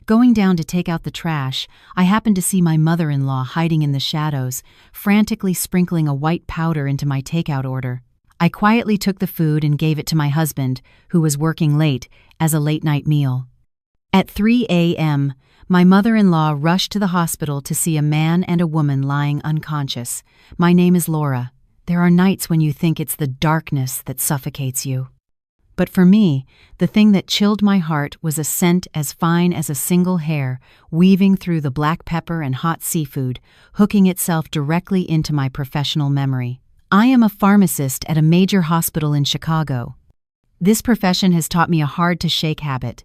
Going down to take out the trash, I happened to see my mother-in-law hiding in the shadows, frantically sprinkling a white powder into my takeout order. I quietly took the food and gave it to my husband, who was working late, as a late-night meal. At 3 a.m., my mother-in-law rushed to the hospital to see a man and a woman lying unconscious. My name is Laura. There are nights when you think it's the darkness that suffocates you. But for me, the thing that chilled my heart was a scent as fine as a single hair, weaving through the black pepper and hot seafood, hooking itself directly into my professional memory. I am a pharmacist at a major hospital in Chicago. This profession has taught me a hard-to-shake habit.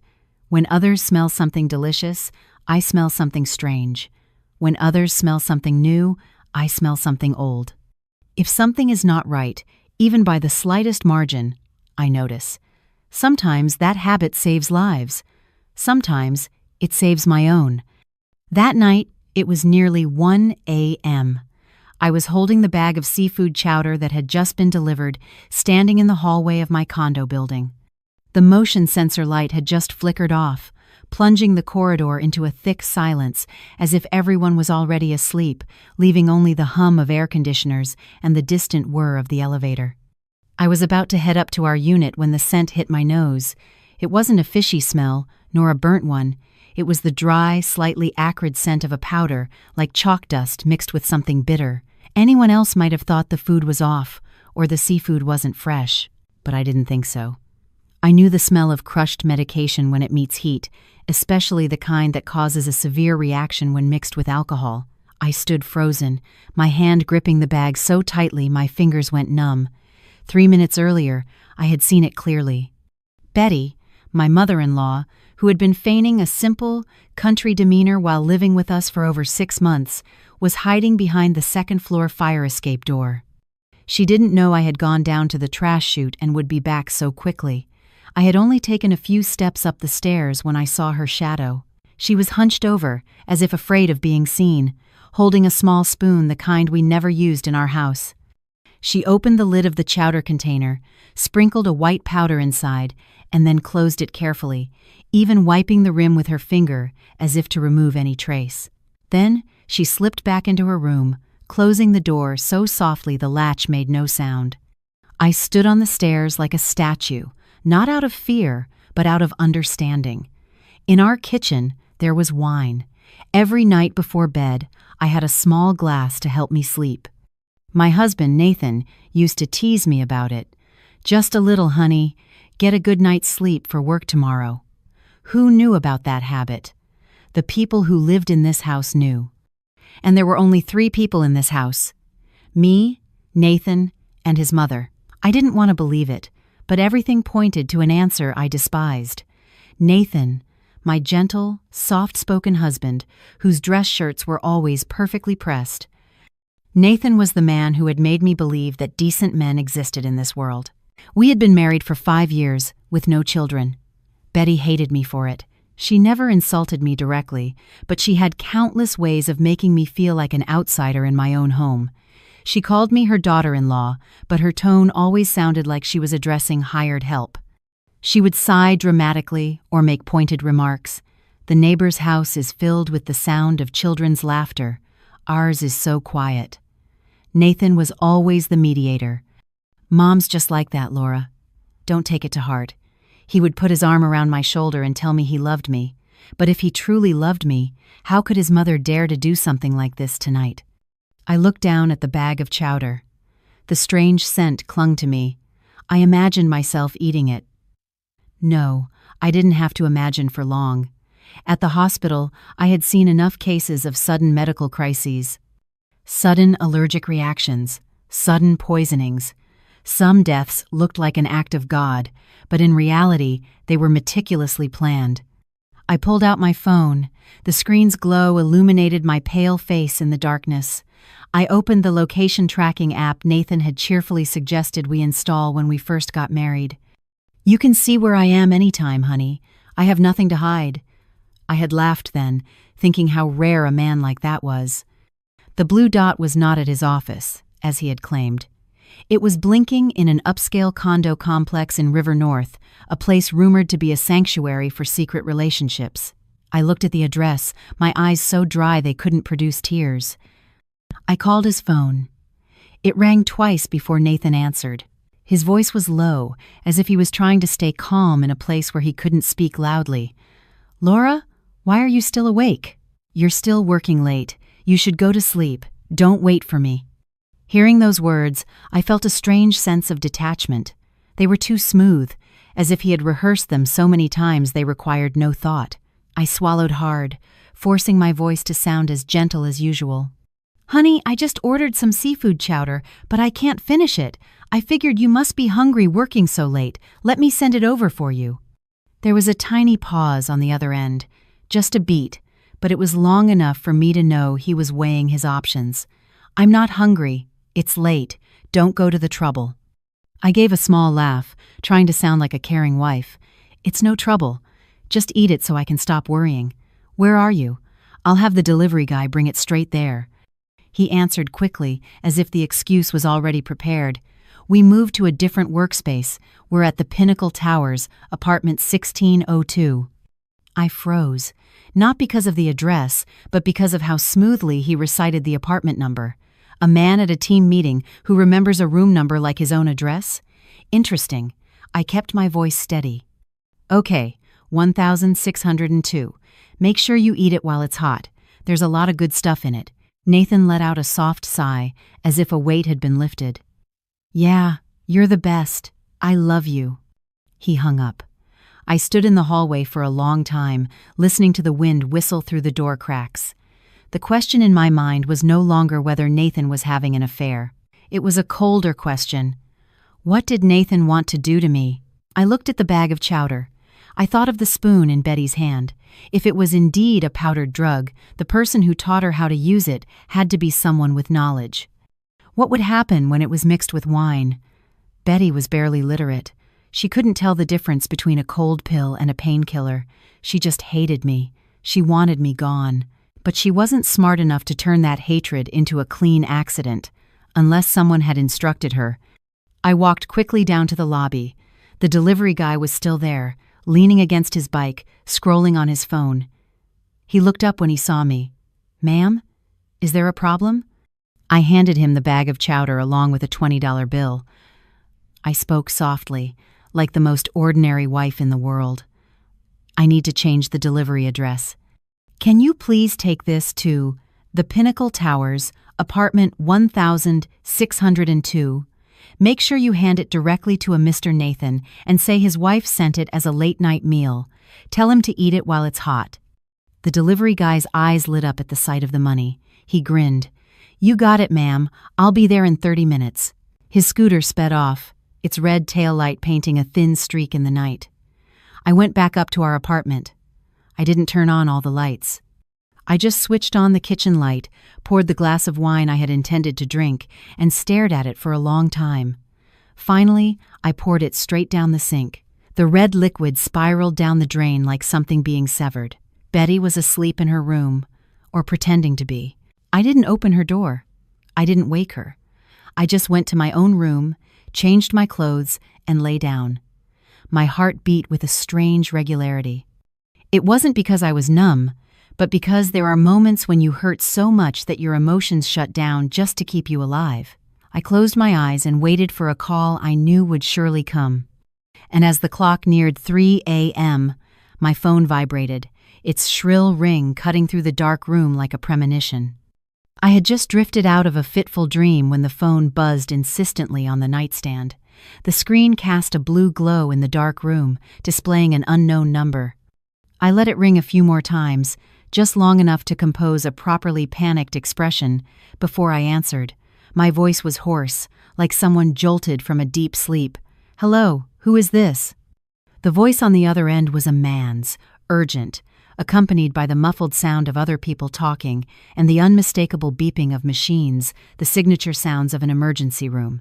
When others smell something delicious, I smell something strange. When others smell something new, I smell something old. If something is not right, even by the slightest margin, I notice. Sometimes that habit saves lives. Sometimes it saves my own. That night, it was nearly 1 a.m. I was holding the bag of seafood chowder that had just been delivered, standing in the hallway of my condo building. The motion sensor light had just flickered off, plunging the corridor into a thick silence, as if everyone was already asleep, leaving only the hum of air conditioners and the distant whir of the elevator. I was about to head up to our unit when the scent hit my nose. It wasn't a fishy smell, nor a burnt one. It was the dry, slightly acrid scent of a powder, like chalk dust mixed with something bitter. Anyone else might have thought the food was off, or the seafood wasn't fresh, but I didn't think so. I knew the smell of crushed medication when it meets heat, especially the kind that causes a severe reaction when mixed with alcohol. I stood frozen, my hand gripping the bag so tightly my fingers went numb. 3 minutes earlier, I had seen it clearly. Betty, my mother-in-law, who had been feigning a simple, country demeanor while living with us for over 6 months, was hiding behind the second-floor fire escape door. She didn't know I had gone down to the trash chute and would be back so quickly. I had only taken a few steps up the stairs when I saw her shadow. She was hunched over, as if afraid of being seen, holding a small spoon, the kind we never used in our house. She opened the lid of the chowder container, sprinkled a white powder inside, and then closed it carefully, even wiping the rim with her finger as if to remove any trace. Then she slipped back into her room, closing the door so softly the latch made no sound. I stood on the stairs like a statue, not out of fear, but out of understanding. In our kitchen, there was wine. Every night before bed, I had a small glass to help me sleep. My husband, Nathan, used to tease me about it. "Just a little, honey. Get a good night's sleep for work tomorrow." Who knew about that habit? The people who lived in this house knew. And there were only 3 people in this house. Me, Nathan, and his mother. I didn't want to believe it, but everything pointed to an answer I despised. Nathan, my gentle, soft-spoken husband, whose dress shirts were always perfectly pressed. Nathan was the man who had made me believe that decent men existed in this world. We had been married for 5 years, with no children. Betty hated me for it. She never insulted me directly, but she had countless ways of making me feel like an outsider in my own home. She called me her daughter-in-law, but her tone always sounded like she was addressing hired help. She would sigh dramatically or make pointed remarks. "The neighbor's house is filled with the sound of children's laughter. Ours is so quiet." Nathan was always the mediator. "Mom's just like that, Laura. Don't take it to heart." He would put his arm around my shoulder and tell me he loved me. But if he truly loved me, how could his mother dare to do something like this tonight? I looked down at the bag of chowder. The strange scent clung to me. I imagined myself eating it. No, I didn't have to imagine for long. At the hospital, I had seen enough cases of sudden medical crises. Sudden allergic reactions, sudden poisonings. Some deaths looked like an act of God, but in reality, they were meticulously planned. I pulled out my phone. The screen's glow illuminated my pale face in the darkness. I opened the location tracking app Nathan had cheerfully suggested we install when we first got married. "You can see where I am anytime, honey. I have nothing to hide." I had laughed then, thinking how rare a man like that was. The blue dot was not at his office, as he had claimed. It was blinking in an upscale condo complex in River North, a place rumored to be a sanctuary for secret relationships. I looked at the address, my eyes so dry they couldn't produce tears. I called his phone. It rang twice before Nathan answered. His voice was low, as if he was trying to stay calm in a place where he couldn't speak loudly. "Laura, why are you still awake? You're still working late. You should go to sleep. Don't wait for me." Hearing those words, I felt a strange sense of detachment. They were too smooth, as if he had rehearsed them so many times they required no thought. I swallowed hard, forcing my voice to sound as gentle as usual. "Honey, I just ordered some seafood chowder, but I can't finish it. I figured you must be hungry working so late. Let me send it over for you." There was a tiny pause on the other end, just a beat, but it was long enough for me to know he was weighing his options. "I'm not hungry. It's late. Don't go to the trouble." I gave a small laugh, trying to sound like a caring wife. "It's no trouble. Just eat it so I can stop worrying. Where are you? I'll have the delivery guy bring it straight there." He answered quickly, as if the excuse was already prepared. We moved to a different workspace. We're at the Pinnacle Towers, apartment 1602. I froze, not because of the address, but because of how smoothly he recited the apartment number. A man at a team meeting who remembers a room number like his own address? Interesting. I kept my voice steady. "Okay, 1602. Make sure you eat it while it's hot. There's a lot of good stuff in it." Nathan let out a soft sigh, as if a weight had been lifted. "Yeah, you're the best. I love you." He hung up. I stood in the hallway for a long time, listening to the wind whistle through the door cracks. The question in my mind was no longer whether Nathan was having an affair. It was a colder question. What did Nathan want to do to me? I looked at the bag of chowder. I thought of the spoon in Betty's hand. If it was indeed a powdered drug, the person who taught her how to use it had to be someone with knowledge. What would happen when it was mixed with wine? Betty was barely literate. She couldn't tell the difference between a cold pill and a painkiller. She just hated me. She wanted me gone. But she wasn't smart enough to turn that hatred into a clean accident, unless someone had instructed her. I walked quickly down to the lobby. The delivery guy was still there, leaning against his bike, scrolling on his phone. He looked up when he saw me. "Ma'am, is there a problem?" I handed him the bag of chowder along with a $20 bill. I spoke softly, like the most ordinary wife in the world. "I need to change the delivery address. Can you please take this to the Pinnacle Towers, apartment 1602? Make sure you hand it directly to a Mr. Nathan and say his wife sent it as a late-night meal. Tell him to eat it while it's hot." The delivery guy's eyes lit up at the sight of the money. He grinned. "You got it, ma'am. I'll be there in 30 minutes. His scooter sped off, its red taillight painting a thin streak in the night. I went back up to our apartment. I didn't turn on all the lights. I just switched on the kitchen light, poured the glass of wine I had intended to drink, and stared at it for a long time. Finally, I poured it straight down the sink. The red liquid spiraled down the drain like something being severed. Betty was asleep in her room, or pretending to be. I didn't open her door. I didn't wake her. I just went to my own room, changed my clothes, and lay down. My heart beat with a strange regularity. It wasn't because I was numb, but because there are moments when you hurt so much that your emotions shut down just to keep you alive. I closed my eyes and waited for a call I knew would surely come. And as the clock neared 3 a.m., my phone vibrated, its shrill ring cutting through the dark room like a premonition. I had just drifted out of a fitful dream when the phone buzzed insistently on the nightstand. The screen cast a blue glow in the dark room, displaying an unknown number. I let it ring a few more times, just long enough to compose a properly panicked expression, before I answered. My voice was hoarse, like someone jolted from a deep sleep. "Hello, who is this?" The voice on the other end was a man's, urgent, accompanied by the muffled sound of other people talking and the unmistakable beeping of machines, the signature sounds of an emergency room.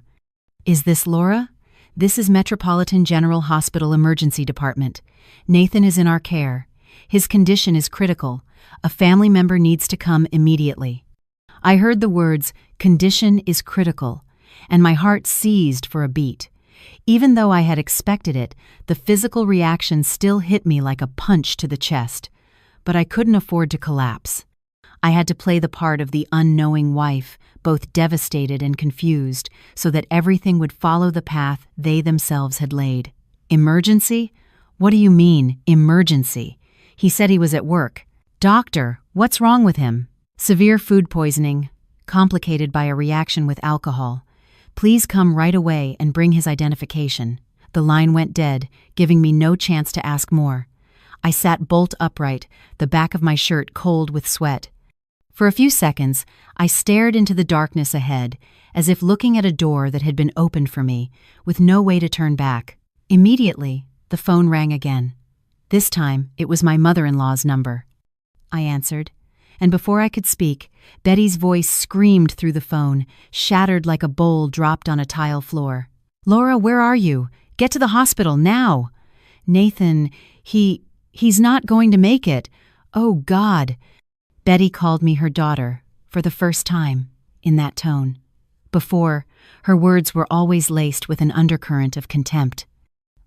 "Is this Laura? This is Metropolitan General Hospital Emergency Department. Nathan is in our care. His condition is critical. A family member needs to come immediately." I heard the words, "condition is critical," and my heart seized for a beat. Even though I had expected it, the physical reaction still hit me like a punch to the chest. but I couldn't afford to collapse. I had to play the part of the unknowing wife, both devastated and confused, so that everything would follow the path they themselves had laid. Emergency? What do you mean, emergency? He said he was at work. Doctor, what's wrong with him? Severe food poisoning, complicated by a reaction with alcohol. Please come right away and bring his identification. The line went dead, giving me no chance to ask more. I sat bolt upright, the back of my shirt cold with sweat. For a few seconds, I stared into the darkness ahead, as if looking at a door that had been opened for me, with no way to turn back. Immediately, the phone rang again. This time, it was my mother-in-law's number. I answered, and before I could speak, Betty's voice screamed through the phone, shattered like a bowl dropped on a tile floor. "Laura, where are you? Get to the hospital, now!" "Nathan, he's not going to make it. Oh, God." Betty called me her daughter, for the first time, in that tone. Before, her words were always laced with an undercurrent of contempt.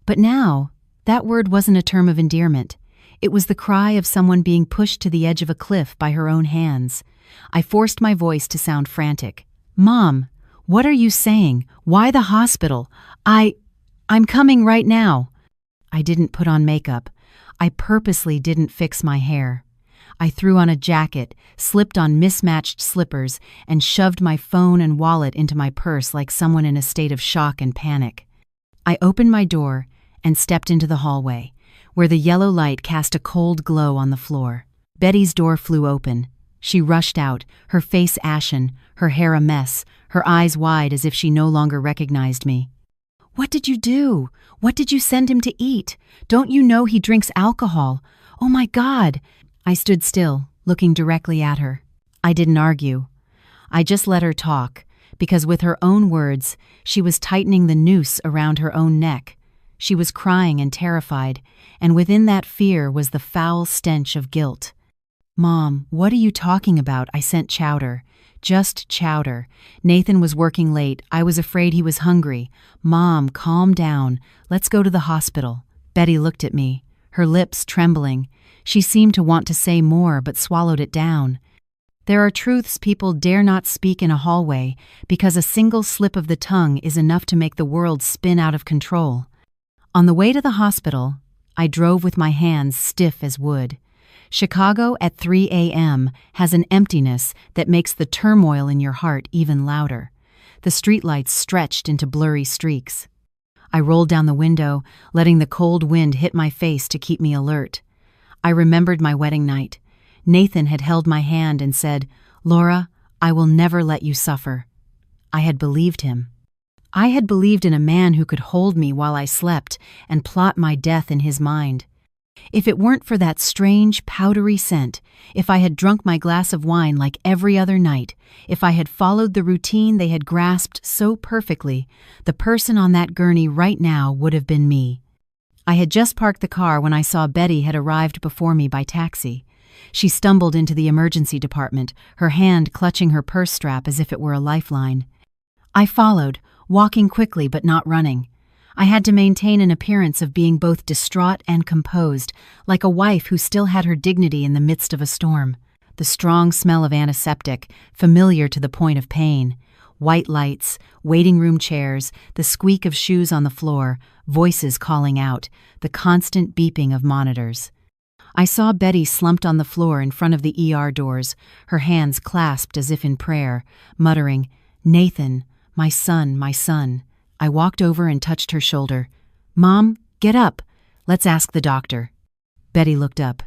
But now, that word wasn't a term of endearment. It was the cry of someone being pushed to the edge of a cliff by her own hands. I forced my voice to sound frantic. "Mom, what are you saying? Why the hospital? I'm coming right now." I didn't put on makeup. I purposely didn't fix my hair. I threw on a jacket, slipped on mismatched slippers, and shoved my phone and wallet into my purse like someone in a state of shock and panic. I opened my door and stepped into the hallway, where the yellow light cast a cold glow on the floor. Betty's door flew open. She rushed out, her face ashen, her hair a mess, her eyes wide as if she no longer recognized me. "What did you do? What did you send him to eat? Don't you know he drinks alcohol? Oh my God!" I stood still, looking directly at her. I didn't argue. I just let her talk, because with her own words, she was tightening the noose around her own neck. She was crying and terrified, and within that fear was the foul stench of guilt. "Mom, what are you talking about?" I sent chowder. Just chowder. Nathan was working late. I was afraid he was hungry. "Mom, calm down. Let's go to the hospital." Betty looked at me, her lips trembling. She seemed to want to say more, but swallowed it down. There are truths people dare not speak in a hallway, because a single slip of the tongue is enough to make the world spin out of control. On the way to the hospital, I drove with my hands stiff as wood. Chicago at 3 a.m. has an emptiness that makes the turmoil in your heart even louder. The streetlights stretched into blurry streaks. I rolled down the window, letting the cold wind hit my face to keep me alert. I remembered my wedding night. Nathan had held my hand and said, "Laura, I will never let you suffer." I had believed him. I had believed in a man who could hold me while I slept and plot my death in his mind. If it weren't for that strange, powdery scent, if I had drunk my glass of wine like every other night, if I had followed the routine they had grasped so perfectly, the person on that gurney right now would have been me. I had just parked the car when I saw Betty had arrived before me by taxi. She stumbled into the emergency department, her hand clutching her purse strap as if it were a lifeline. I followed, walking quickly but not running. I had to maintain an appearance of being both distraught and composed, like a wife who still had her dignity in the midst of a storm. The strong smell of antiseptic, familiar to the point of pain. White lights, waiting room chairs, the squeak of shoes on the floor, voices calling out, the constant beeping of monitors. I saw Betty slumped on the floor in front of the ER doors, her hands clasped as if in prayer, muttering, "Nathan, my son, my son." I walked over and touched her shoulder. "Mom, get up. Let's ask the doctor." Betty looked up.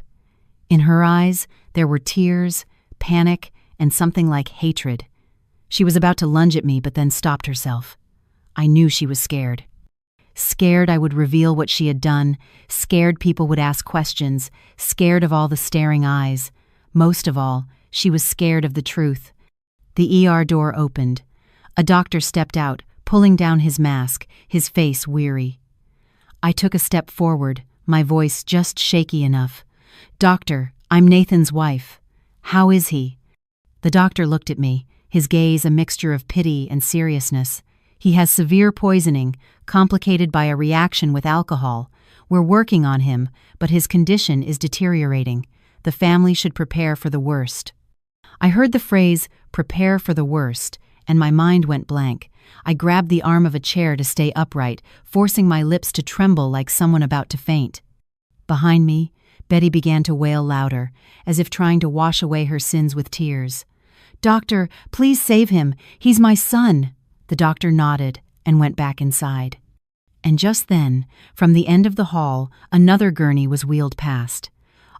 In her eyes, there were tears, panic, and something like hatred. She was about to lunge at me, but then stopped herself. I knew she was scared. Scared I would reveal what she had done, scared people would ask questions, scared of all the staring eyes. Most of all, she was scared of the truth. The ER door opened. A doctor stepped out, pulling down his mask, his face weary. I took a step forward, my voice just shaky enough. "Doctor, I'm Nathan's wife. How is he?" The doctor looked at me, his gaze a mixture of pity and seriousness. "He has severe poisoning, complicated by a reaction with alcohol. We're working on him, but his condition is deteriorating. The family should prepare for the worst. I heard the phrase, prepare for the worst, and my mind went blank. I grabbed the arm of a chair to stay upright, forcing my lips to tremble like someone about to faint. Behind me, Betty began to wail louder, as if trying to wash away her sins with tears. "Doctor, please save him. He's my son." The doctor nodded and went back inside. And just then, from the end of the hall, another gurney was wheeled past.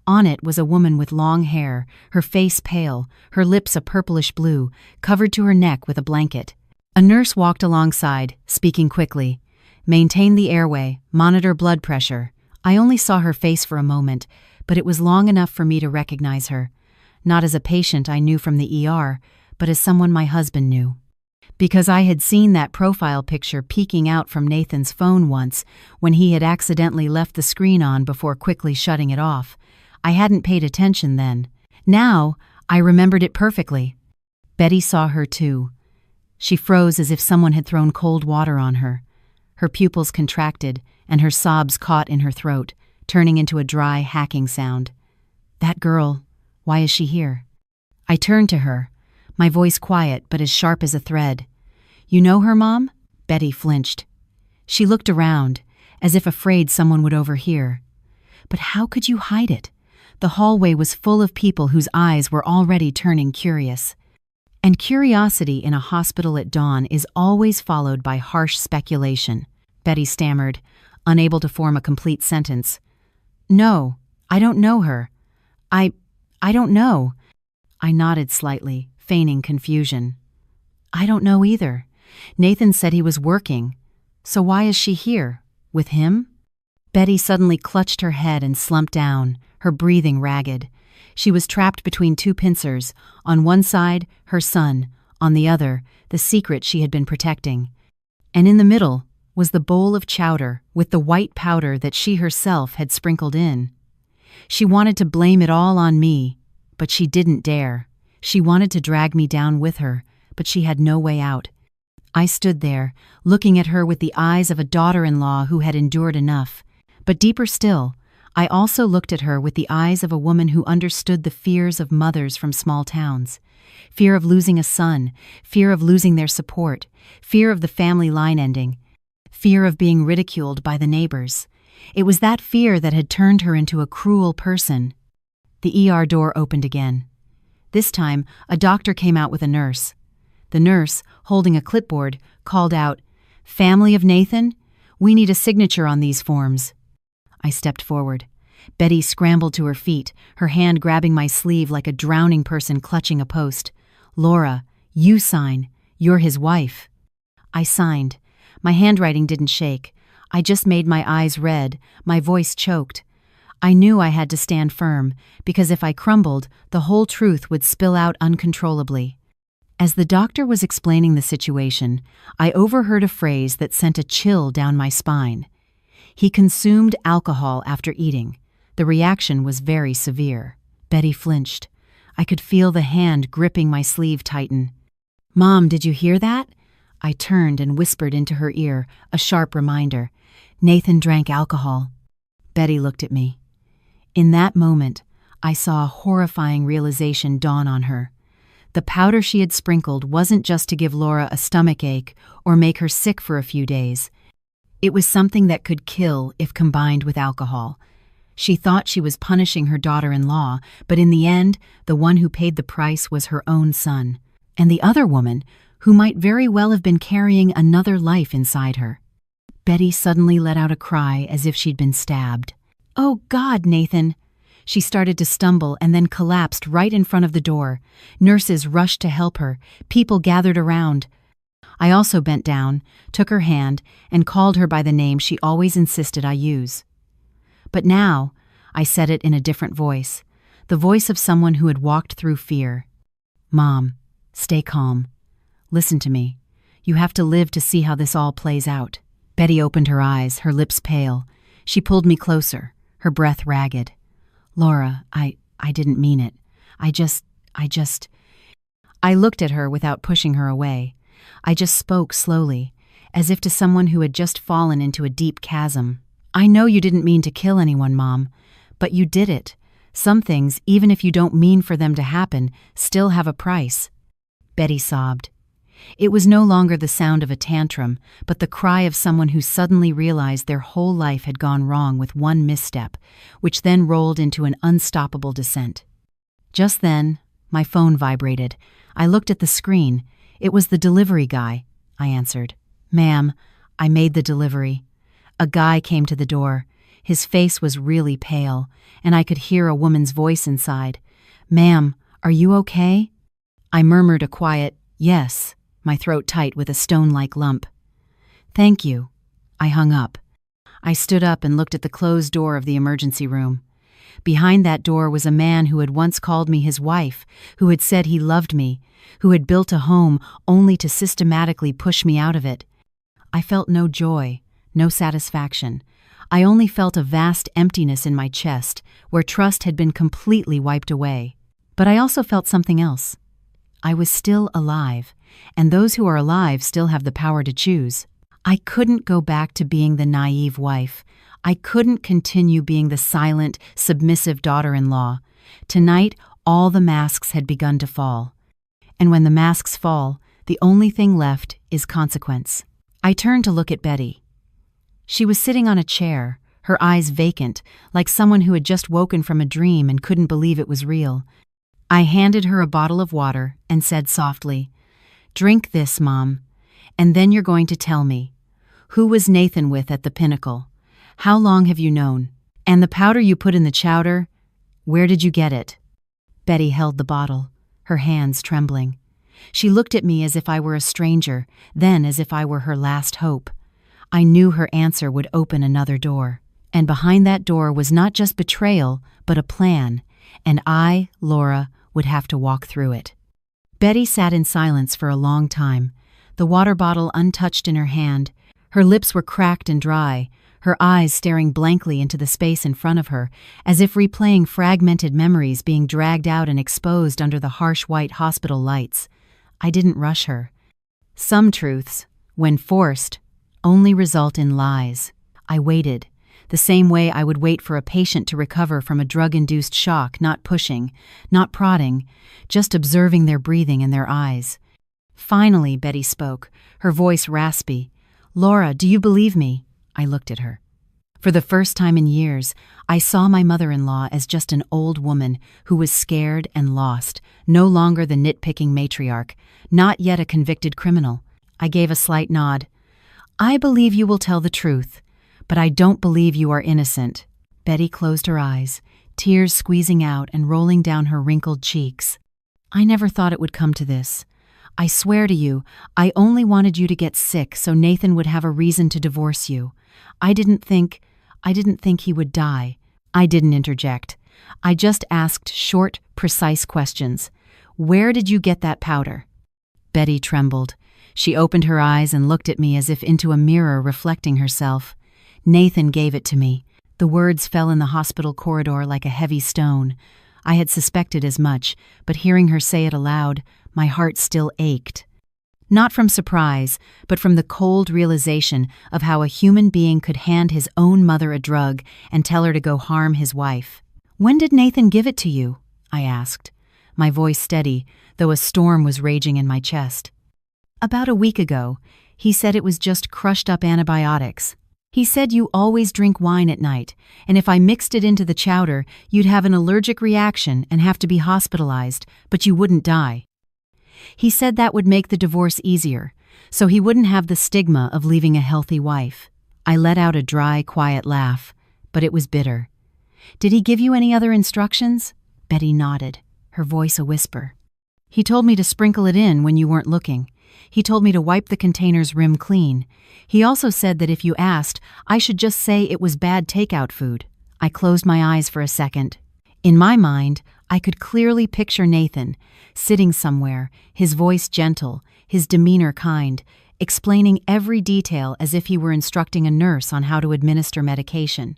On it was a woman with long hair, her face pale, her lips a purplish blue, covered to her neck with a blanket. A nurse walked alongside, speaking quickly. "Maintain the airway, monitor blood pressure." I only saw her face for a moment, but it was long enough for me to recognize her. Not as a patient I knew from the ER, but as someone my husband knew. Because I had seen that profile picture peeking out from Nathan's phone once when he had accidentally left the screen on before quickly shutting it off. I hadn't paid attention then. Now, I remembered it perfectly. Betty saw her too. She froze as if someone had thrown cold water on her. Her pupils contracted, and her sobs caught in her throat, turning into a dry, hacking sound. "That girl, why is she here?" I turned to her, my voice quiet but as sharp as a thread. "You know her, Mom?" Betty flinched. She looked around, as if afraid someone would overhear. But how could you hide it? The hallway was full of people whose eyes were already turning curious. And curiosity in a hospital at dawn is always followed by harsh speculation. Betty stammered, unable to form a complete sentence. "No, I don't know her. I don't know." I nodded slightly, feigning confusion. "I don't know either. Nathan said he was working. So why is she here? With him?" Betty suddenly clutched her head and slumped down, her breathing ragged. She was trapped between two pincers, on one side, her son, on the other, the secret she had been protecting. And in the middle was the bowl of chowder with the white powder that she herself had sprinkled in. She wanted to blame it all on me, but she didn't dare. She wanted to drag me down with her, but she had no way out. I stood there, looking at her with the eyes of a daughter-in-law who had endured enough. But deeper still, I also looked at her with the eyes of a woman who understood the fears of mothers from small towns. Fear of losing a son, fear of losing their support, fear of the family line ending, fear of being ridiculed by the neighbors. It was that fear that had turned her into a cruel person. The ER door opened again. This time, a doctor came out with a nurse. The nurse, holding a clipboard, called out, "Family of Nathan, we need a signature on these forms." I stepped forward. Betty scrambled to her feet, her hand grabbing my sleeve like a drowning person clutching a post. "Laura, you sign. You're his wife." I signed. My handwriting didn't shake. I just made my eyes red, my voice choked. I knew I had to stand firm, because if I crumbled, the whole truth would spill out uncontrollably. As the doctor was explaining the situation, I overheard a phrase that sent a chill down my spine. He consumed alcohol after eating. The reaction was very severe. Betty flinched. I could feel the hand gripping my sleeve tighten. "Mom, did you hear that?" I turned and whispered into her ear, a sharp reminder. "Nathan drank alcohol." Betty looked at me. In that moment, I saw a horrifying realization dawn on her. The powder she had sprinkled wasn't just to give Laura a stomachache or make her sick for a few days. It was something that could kill if combined with alcohol. She thought she was punishing her daughter-in-law, but in the end, the one who paid the price was her own son, and the other woman, who might very well have been carrying another life inside her. Betty suddenly let out a cry as if she'd been stabbed. "Oh God, Nathan!" She started to stumble and then collapsed right in front of the door. Nurses rushed to help her. People gathered around. I also bent down, took her hand, and called her by the name she always insisted I use. But now, I said it in a different voice, the voice of someone who had walked through fear. "Mom, stay calm. Listen to me. You have to live to see how this all plays out." Betty opened her eyes, her lips pale. She pulled me closer, her breath ragged. "Laura, I didn't mean it. I looked at her without pushing her away. I just spoke slowly, as if to someone who had just fallen into a deep chasm. "I know you didn't mean to kill anyone, Mom, but you did it. Some things, even if you don't mean for them to happen, still have a price. Betty sobbed. It was no longer the sound of a tantrum, but the cry of someone who suddenly realized their whole life had gone wrong with one misstep, which then rolled into an unstoppable descent. Just then, my phone vibrated. I looked at the screen. It was the delivery guy. I answered. "Ma'am, I made the delivery." A guy came to the door. His face was really pale, and I could hear a woman's voice inside. "Ma'am, are you okay?" I murmured a quiet, "Yes," my throat tight with a stone-like lump. "Thank you." I hung up. I stood up and looked at the closed door of the emergency room. Behind that door was a man who had once called me his wife, who had said he loved me, who had built a home only to systematically push me out of it. I felt no joy, no satisfaction. I only felt a vast emptiness in my chest, where trust had been completely wiped away. But I also felt something else. I was still alive, and those who are alive still have the power to choose. I couldn't go back to being the naive wife. I couldn't continue being the silent, submissive daughter-in-law. Tonight, all the masks had begun to fall. And when the masks fall, the only thing left is consequence. I turned to look at Betty. She was sitting on a chair, her eyes vacant, like someone who had just woken from a dream and couldn't believe it was real. I handed her a bottle of water and said softly, "Drink this, Mom, and then you're going to tell me. Who was Nathan with at the Pinnacle? How long have you known? And the powder you put in the chowder, where did you get it?" Betty held the bottle, her hands trembling. She looked at me as if I were a stranger, then as if I were her last hope. I knew her answer would open another door. And behind that door was not just betrayal, but a plan, and I, Laura, would have to walk through it. Betty sat in silence for a long time, the water bottle untouched in her hand. Her lips were cracked and dry, her eyes staring blankly into the space in front of her, as if replaying fragmented memories being dragged out and exposed under the harsh white hospital lights. I didn't rush her. Some truths, when forced, only result in lies. I waited, the same way I would wait for a patient to recover from a drug-induced shock, not pushing, not prodding, just observing their breathing and their eyes. Finally, Betty spoke, her voice raspy. "Laura, do you believe me?" I looked at her. For the first time in years, I saw my mother-in-law as just an old woman who was scared and lost, no longer the nitpicking matriarch, not yet a convicted criminal. I gave a slight nod. "I believe you will tell the truth, but I don't believe you are innocent." Betty closed her eyes, tears squeezing out and rolling down her wrinkled cheeks. "I never thought it would come to this. I swear to you, I only wanted you to get sick so Nathan would have a reason to divorce you. I didn't think he would die." I didn't interject. I just asked short, precise questions. "Where did you get that powder?" Betty trembled. She opened her eyes and looked at me as if into a mirror reflecting herself. "Nathan gave it to me." The words fell in the hospital corridor like a heavy stone. I had suspected as much, but hearing her say it aloud, my heart still ached. Not from surprise, but from the cold realization of how a human being could hand his own mother a drug and tell her to go harm his wife. "When did Nathan give it to you?" I asked, my voice steady, though a storm was raging in my chest. "About a week ago. He said it was just crushed-up antibiotics. He said you always drink wine at night, and if I mixed it into the chowder, you'd have an allergic reaction and have to be hospitalized, but you wouldn't die. He said that would make the divorce easier, so he wouldn't have the stigma of leaving a healthy wife." I let out a dry, quiet laugh, but it was bitter. "Did he give you any other instructions?" Betty nodded, her voice a whisper. "He told me to sprinkle it in when you weren't looking. He told me to wipe the container's rim clean. He also said that if you asked, I should just say it was bad takeout food." I closed my eyes for a second. In my mind, I could clearly picture Nathan, sitting somewhere, his voice gentle, his demeanor kind, explaining every detail as if he were instructing a nurse on how to administer medication.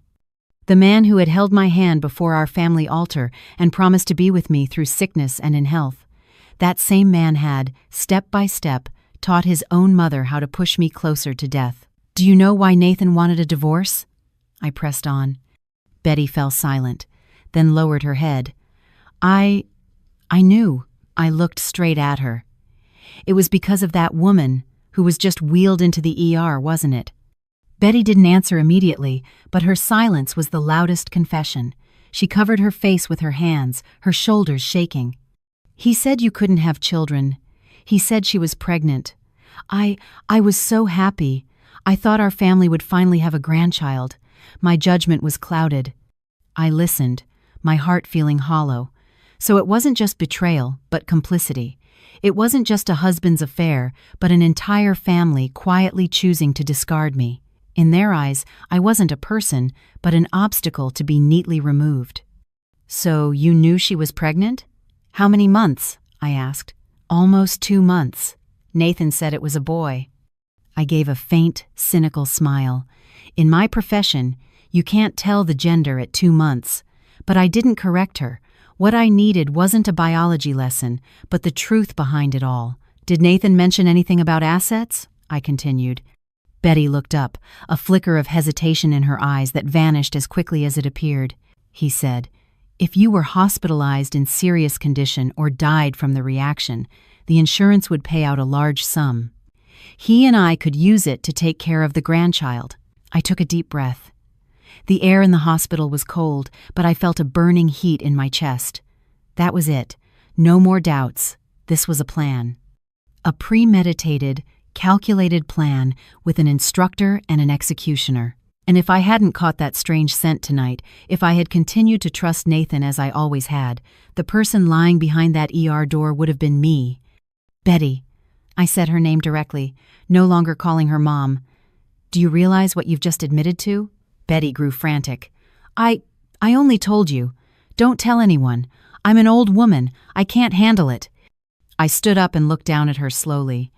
The man who had held my hand before our family altar and promised to be with me through sickness and in health. That same man had, step by step, taught his own mother how to push me closer to death. "Do you know why Nathan wanted a divorce?" I pressed on. Betty fell silent. then lowered her head. I knew. I looked straight at her. It was because of that woman who was just wheeled into the ER, wasn't it? Betty didn't answer immediately, but her silence was the loudest confession. She covered her face with her hands, her shoulders shaking. He said you couldn't have children. He said she was pregnant. I was so happy. I thought our family would finally have a grandchild. My judgment was clouded. I listened, my heart feeling hollow. So it wasn't just betrayal, but complicity. It wasn't just a husband's affair, but an entire family quietly choosing to discard me. In their eyes, I wasn't a person, but an obstacle to be neatly removed. So you knew she was pregnant? How many months? I asked. Almost 2 months. Nathan said it was a boy. I gave a faint, cynical smile. In my profession, you can't tell the gender at 2 months. But I didn't correct her. What I needed wasn't a biology lesson, but the truth behind it all. Did Nathan mention anything about assets? I continued. Betty looked up, a flicker of hesitation in her eyes that vanished as quickly as it appeared. He said, "If you were hospitalized in serious condition or died from the reaction, the insurance would pay out a large sum. He and I could use it to take care of the grandchild." I took a deep breath. The air in the hospital was cold, but I felt a burning heat in my chest. That was it. No more doubts. This was a plan. A premeditated, calculated plan with an instructor and an executioner. And if I hadn't caught that strange scent tonight, if I had continued to trust Nathan as I always had, the person lying behind that ER door would have been me. Betty. I said her name directly, no longer calling her Mom. "Do you realize what you've just admitted to?" Betty grew frantic. I only told you. Don't tell anyone. I'm an old woman. I can't handle it." I stood up and looked down at her slowly.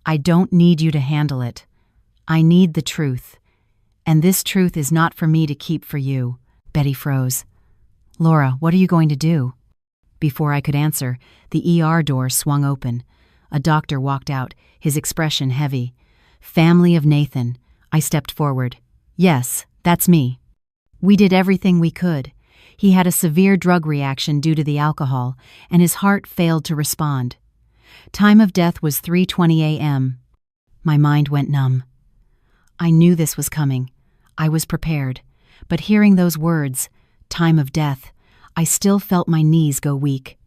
"I don't need you to handle it. I need the truth. And this truth is not for me to keep for you." Betty froze. "Laura, what are you going to do?" Before I could answer, the ER door swung open. A doctor walked out, his expression heavy. "Family of Nathan." I stepped forward. "Yes, that's me. We did everything we could. He had a severe drug reaction due to the alcohol, and his heart failed to respond. Time of death was 3:20 a.m. My mind went numb. I knew this was coming. I was prepared. But hearing those words, time of death, I still felt my knees go weak.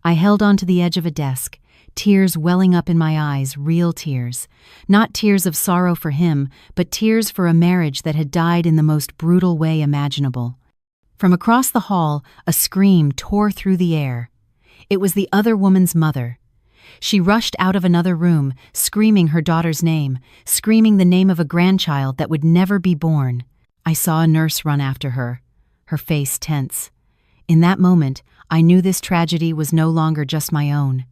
I held onto the edge of a desk, tears welling up in my eyes, real tears. Not tears of sorrow for him, but tears for a marriage that had died in the most brutal way imaginable. From across the hall, a scream tore through the air. It was the other woman's mother. She rushed out of another room, screaming her daughter's name, screaming the name of a grandchild that would never be born. I saw a nurse run after her, her face tense. In that moment, I knew this tragedy was no longer just my own.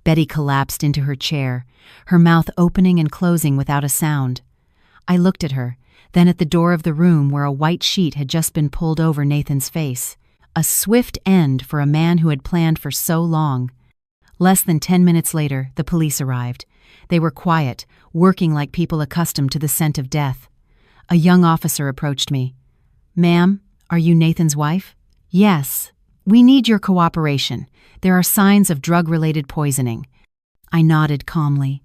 Betty collapsed into her chair, her mouth opening and closing without a sound. I looked at her, then at the door of the room where a white sheet had just been pulled over Nathan's face. A swift end for a man who had planned for so long. Less than 10 minutes later, the police arrived. They were quiet, working like people accustomed to the scent of death. A young officer approached me. "Ma'am, are you Nathan's wife?" "Yes. We need your cooperation. There are signs of drug-related poisoning." I nodded calmly.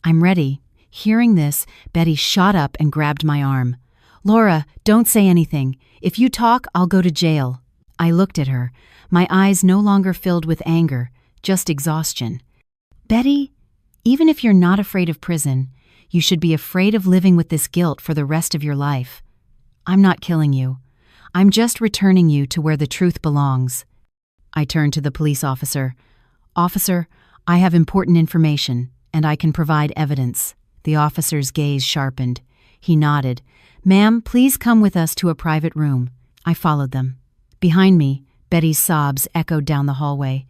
"I'm ready." Hearing this, Betty shot up and grabbed my arm. "Laura, don't say anything. If you talk, I'll go to jail." I looked at her, my eyes no longer filled with anger, just exhaustion. "Betty, even if you're not afraid of prison, you should be afraid of living with this guilt for the rest of your life. I'm not killing you. I'm just returning you to where the truth belongs." I turned to the police officer. "Officer, I have important information, and I can provide evidence." The officer's gaze sharpened. He nodded. "Ma'am, please come with us to a private room." I followed them. Behind me, Betty's sobs echoed down the hallway.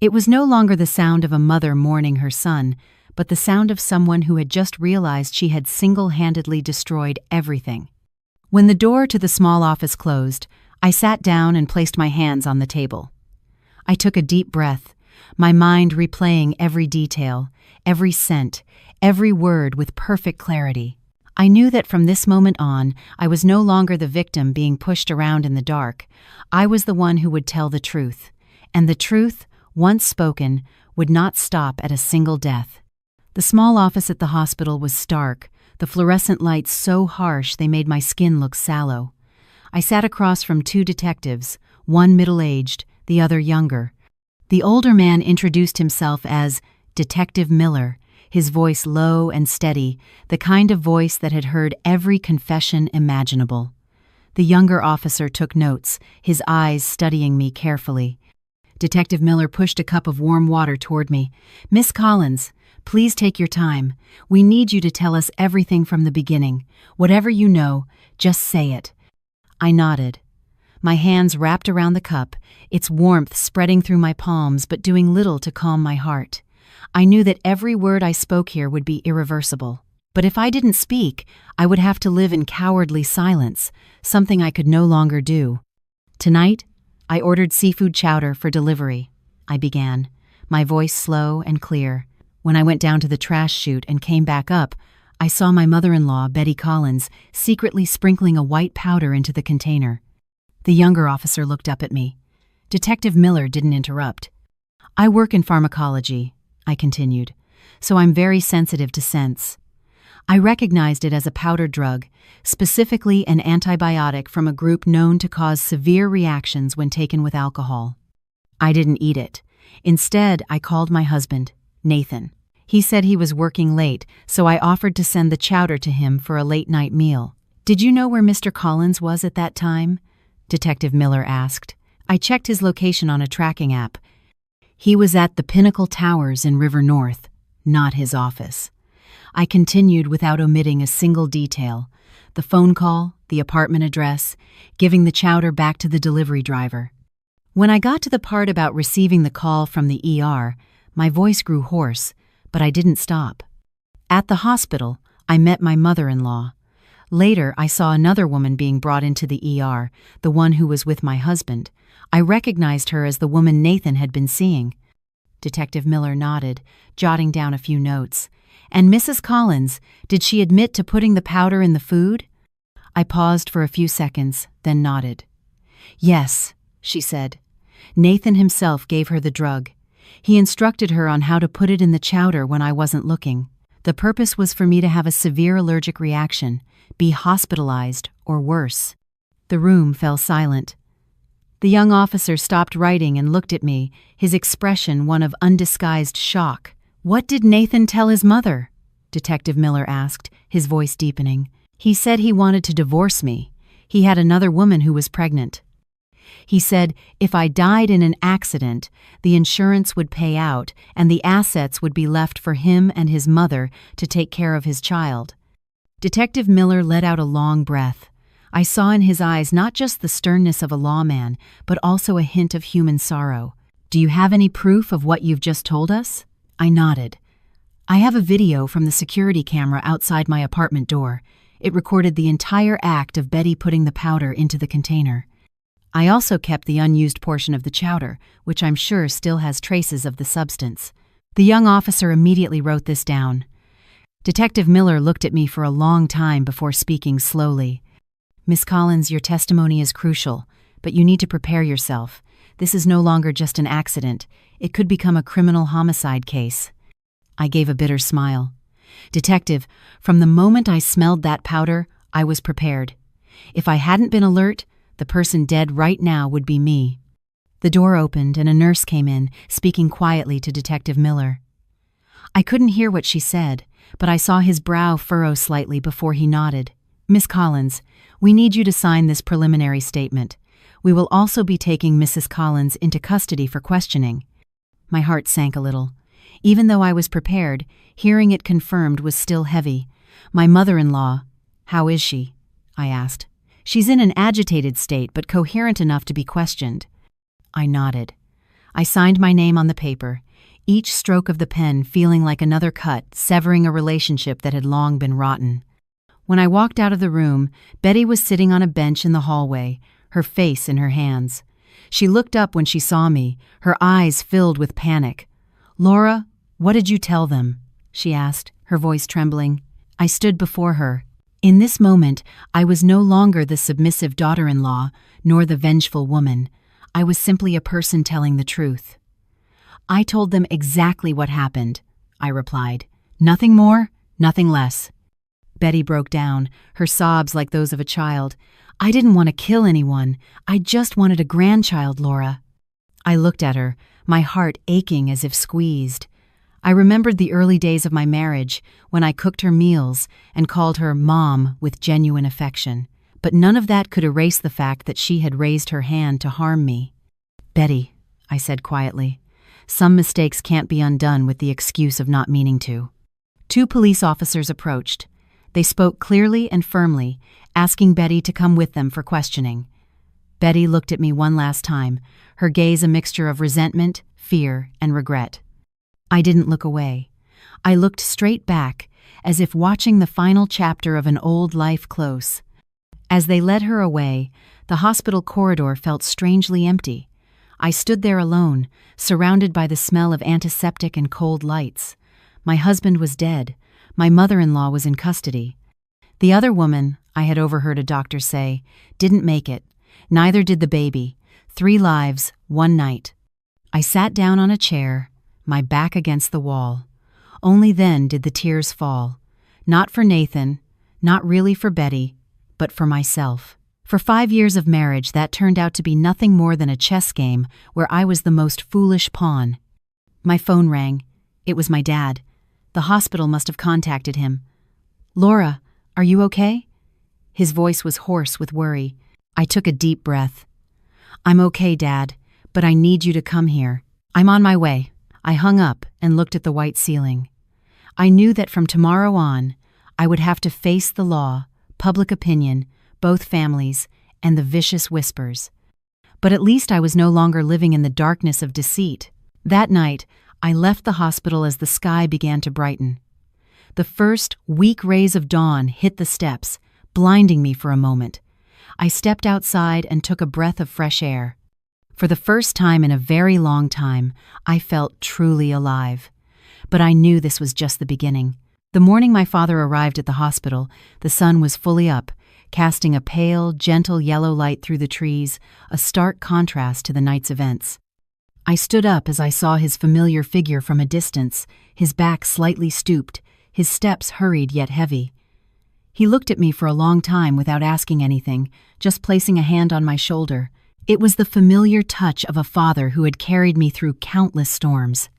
It was no longer the sound of a mother mourning her son, but the sound of someone who had just realized she had single-handedly destroyed everything. When the door to the small office closed, I sat down and placed my hands on the table. I took a deep breath, my mind replaying every detail, every scent, every word with perfect clarity. I knew that from this moment on, I was no longer the victim being pushed around in the dark. I was the one who would tell the truth. And the truth, once spoken, would not stop at a single death. The small office at the hospital was stark, the fluorescent lights so harsh they made my skin look sallow. I sat across from two detectives, one middle-aged, the other younger. The older man introduced himself as Detective Miller, his voice low and steady, the kind of voice that had heard every confession imaginable. The younger officer took notes, his eyes studying me carefully. Detective Miller pushed a cup of warm water toward me. "Miss Collins, please take your time. We need you to tell us everything from the beginning. Whatever you know, just say it." I nodded. My hands wrapped around the cup, its warmth spreading through my palms but doing little to calm my heart. I knew that every word I spoke here would be irreversible. But if I didn't speak, I would have to live in cowardly silence, something I could no longer do. "Tonight, I ordered seafood chowder for delivery," I began, my voice slow and clear. When I went down to the trash chute and came back up, I saw my mother-in-law, Betty Collins, secretly sprinkling a white powder into the container. The younger officer looked up at me. Detective Miller didn't interrupt. "I work in pharmacology," I continued, "so I'm very sensitive to scents. I recognized it as a powdered drug, specifically an antibiotic from a group known to cause severe reactions when taken with alcohol. I didn't eat it. Instead, I called my husband, Nathan. He said he was working late, so I offered to send the chowder to him for a late-night meal. "Did you know where Mr. Collins was at that time?" Detective Miller asked. I checked his location on a tracking app. He was at the Pinnacle Towers in River North, not his office. I continued without omitting a single detail: the phone call, the apartment address, giving the chowder back to the delivery driver. When I got to the part about receiving the call from the ER, my voice grew hoarse, but I didn't stop. At the hospital, I met my mother-in-law. Later, I saw another woman being brought into the ER, the one who was with my husband. I recognized her as the woman Nathan had been seeing. Detective Miller nodded, jotting down a few notes. "And Mrs. Collins, did she admit to putting the powder in the food?" I paused for a few seconds, then nodded. "Yes," she said. "Nathan himself gave her the drug. He instructed her on how to put it in the chowder when I wasn't looking. The purpose was for me to have a severe allergic reaction, be hospitalized, or worse." The room fell silent. The young officer stopped writing and looked at me, his expression one of undisguised shock. "What did Nathan tell his mother?" Detective Miller asked, his voice deepening. "He said he wanted to divorce me. He had another woman who was pregnant. He said if I died in an accident, the insurance would pay out and the assets would be left for him and his mother to take care of his child." Detective Miller let out a long breath. I saw in his eyes not just the sternness of a lawman, but also a hint of human sorrow. "Do you have any proof of what you've just told us?" I nodded. "I have a video from the security camera outside my apartment door. It recorded the entire act of Betty putting the powder into the container. I also kept the unused portion of the chowder, which I'm sure still has traces of the substance." The young officer immediately wrote this down. Detective Miller looked at me for a long time before speaking slowly. "Miss Collins, your testimony is crucial, but you need to prepare yourself. This is no longer just an accident. It could become a criminal homicide case." I gave a bitter smile. "Detective, from the moment I smelled that powder, I was prepared. If I hadn't been alert, the person dead right now would be me." The door opened and a nurse came in, speaking quietly to Detective Miller. I couldn't hear what she said, but I saw his brow furrow slightly before he nodded. "Miss Collins, we need you to sign this preliminary statement. We will also be taking Mrs. Collins into custody for questioning." My heart sank a little. Even though I was prepared, hearing it confirmed was still heavy. "My mother-in-law, how is she?" I asked. "She's in an agitated state, but coherent enough to be questioned." I nodded. I signed my name on the paper, each stroke of the pen feeling like another cut, severing a relationship that had long been rotten. When I walked out of the room, Betty was sitting on a bench in the hallway, her face in her hands. She looked up when she saw me, her eyes filled with panic. "Laura, what did you tell them?" she asked, her voice trembling. I stood before her. In this moment, I was no longer the submissive daughter-in-law, nor the vengeful woman. I was simply a person telling the truth. "I told them exactly what happened," I replied. "Nothing more, nothing less." Betty broke down, her sobs like those of a child. "I didn't want to kill anyone. I just wanted a grandchild, Laura." I looked at her, my heart aching as if squeezed. I remembered the early days of my marriage, when I cooked her meals and called her Mom with genuine affection. But none of that could erase the fact that she had raised her hand to harm me. "Betty," I said quietly, "some mistakes can't be undone with the excuse of not meaning to." 2 police officers approached. They spoke clearly and firmly, asking Betty to come with them for questioning. Betty looked at me one last time, her gaze a mixture of resentment, fear, and regret. I didn't look away. I looked straight back, as if watching the final chapter of an old life close. As they led her away, the hospital corridor felt strangely empty. I stood there alone, surrounded by the smell of antiseptic and cold lights. My husband was dead. My mother-in-law was in custody. The other woman, I had overheard a doctor say, didn't make it. Neither did the baby. 3 lives, 1 night. I sat down on a chair, my back against the wall. Only then did the tears fall. Not for Nathan, not really for Betty, but for myself. For 5 years of marriage, that turned out to be nothing more than a chess game where I was the most foolish pawn. My phone rang. It was my dad. The hospital must have contacted him. "Laura, are you okay?" His voice was hoarse with worry. I took a deep breath. "I'm okay, Dad, but I need you to come here. I'm on my way." I hung up and looked at the white ceiling. I knew that from tomorrow on, I would have to face the law, public opinion, both families, and the vicious whispers. But at least I was no longer living in the darkness of deceit. That night, I left the hospital as the sky began to brighten. The first weak rays of dawn hit the steps, blinding me for a moment. I stepped outside and took a breath of fresh air. For the first time in a very long time, I felt truly alive. But I knew this was just the beginning. The morning my father arrived at the hospital, the sun was fully up, casting a pale, gentle yellow light through the trees, a stark contrast to the night's events. I stood up as I saw his familiar figure from a distance, his back slightly stooped, his steps hurried yet heavy. He looked at me for a long time without asking anything, just placing a hand on my shoulder. It was the familiar touch of a father who had carried me through countless storms.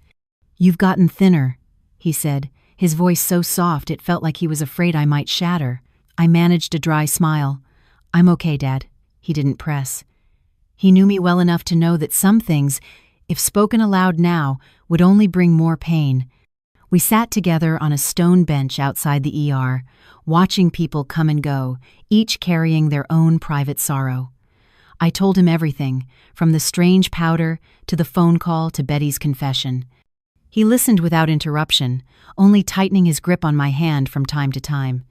"You've gotten thinner," he said, his voice so soft it felt like he was afraid I might shatter. I managed a dry smile. "I'm okay, Dad." He didn't press. He knew me well enough to know that some things, if spoken aloud now, would only bring more pain. We sat together on a stone bench outside the ER, watching people come and go, each carrying their own private sorrow. I told him everything, from the strange powder to the phone call to Betty's confession. He listened without interruption, only tightening his grip on my hand from time to time.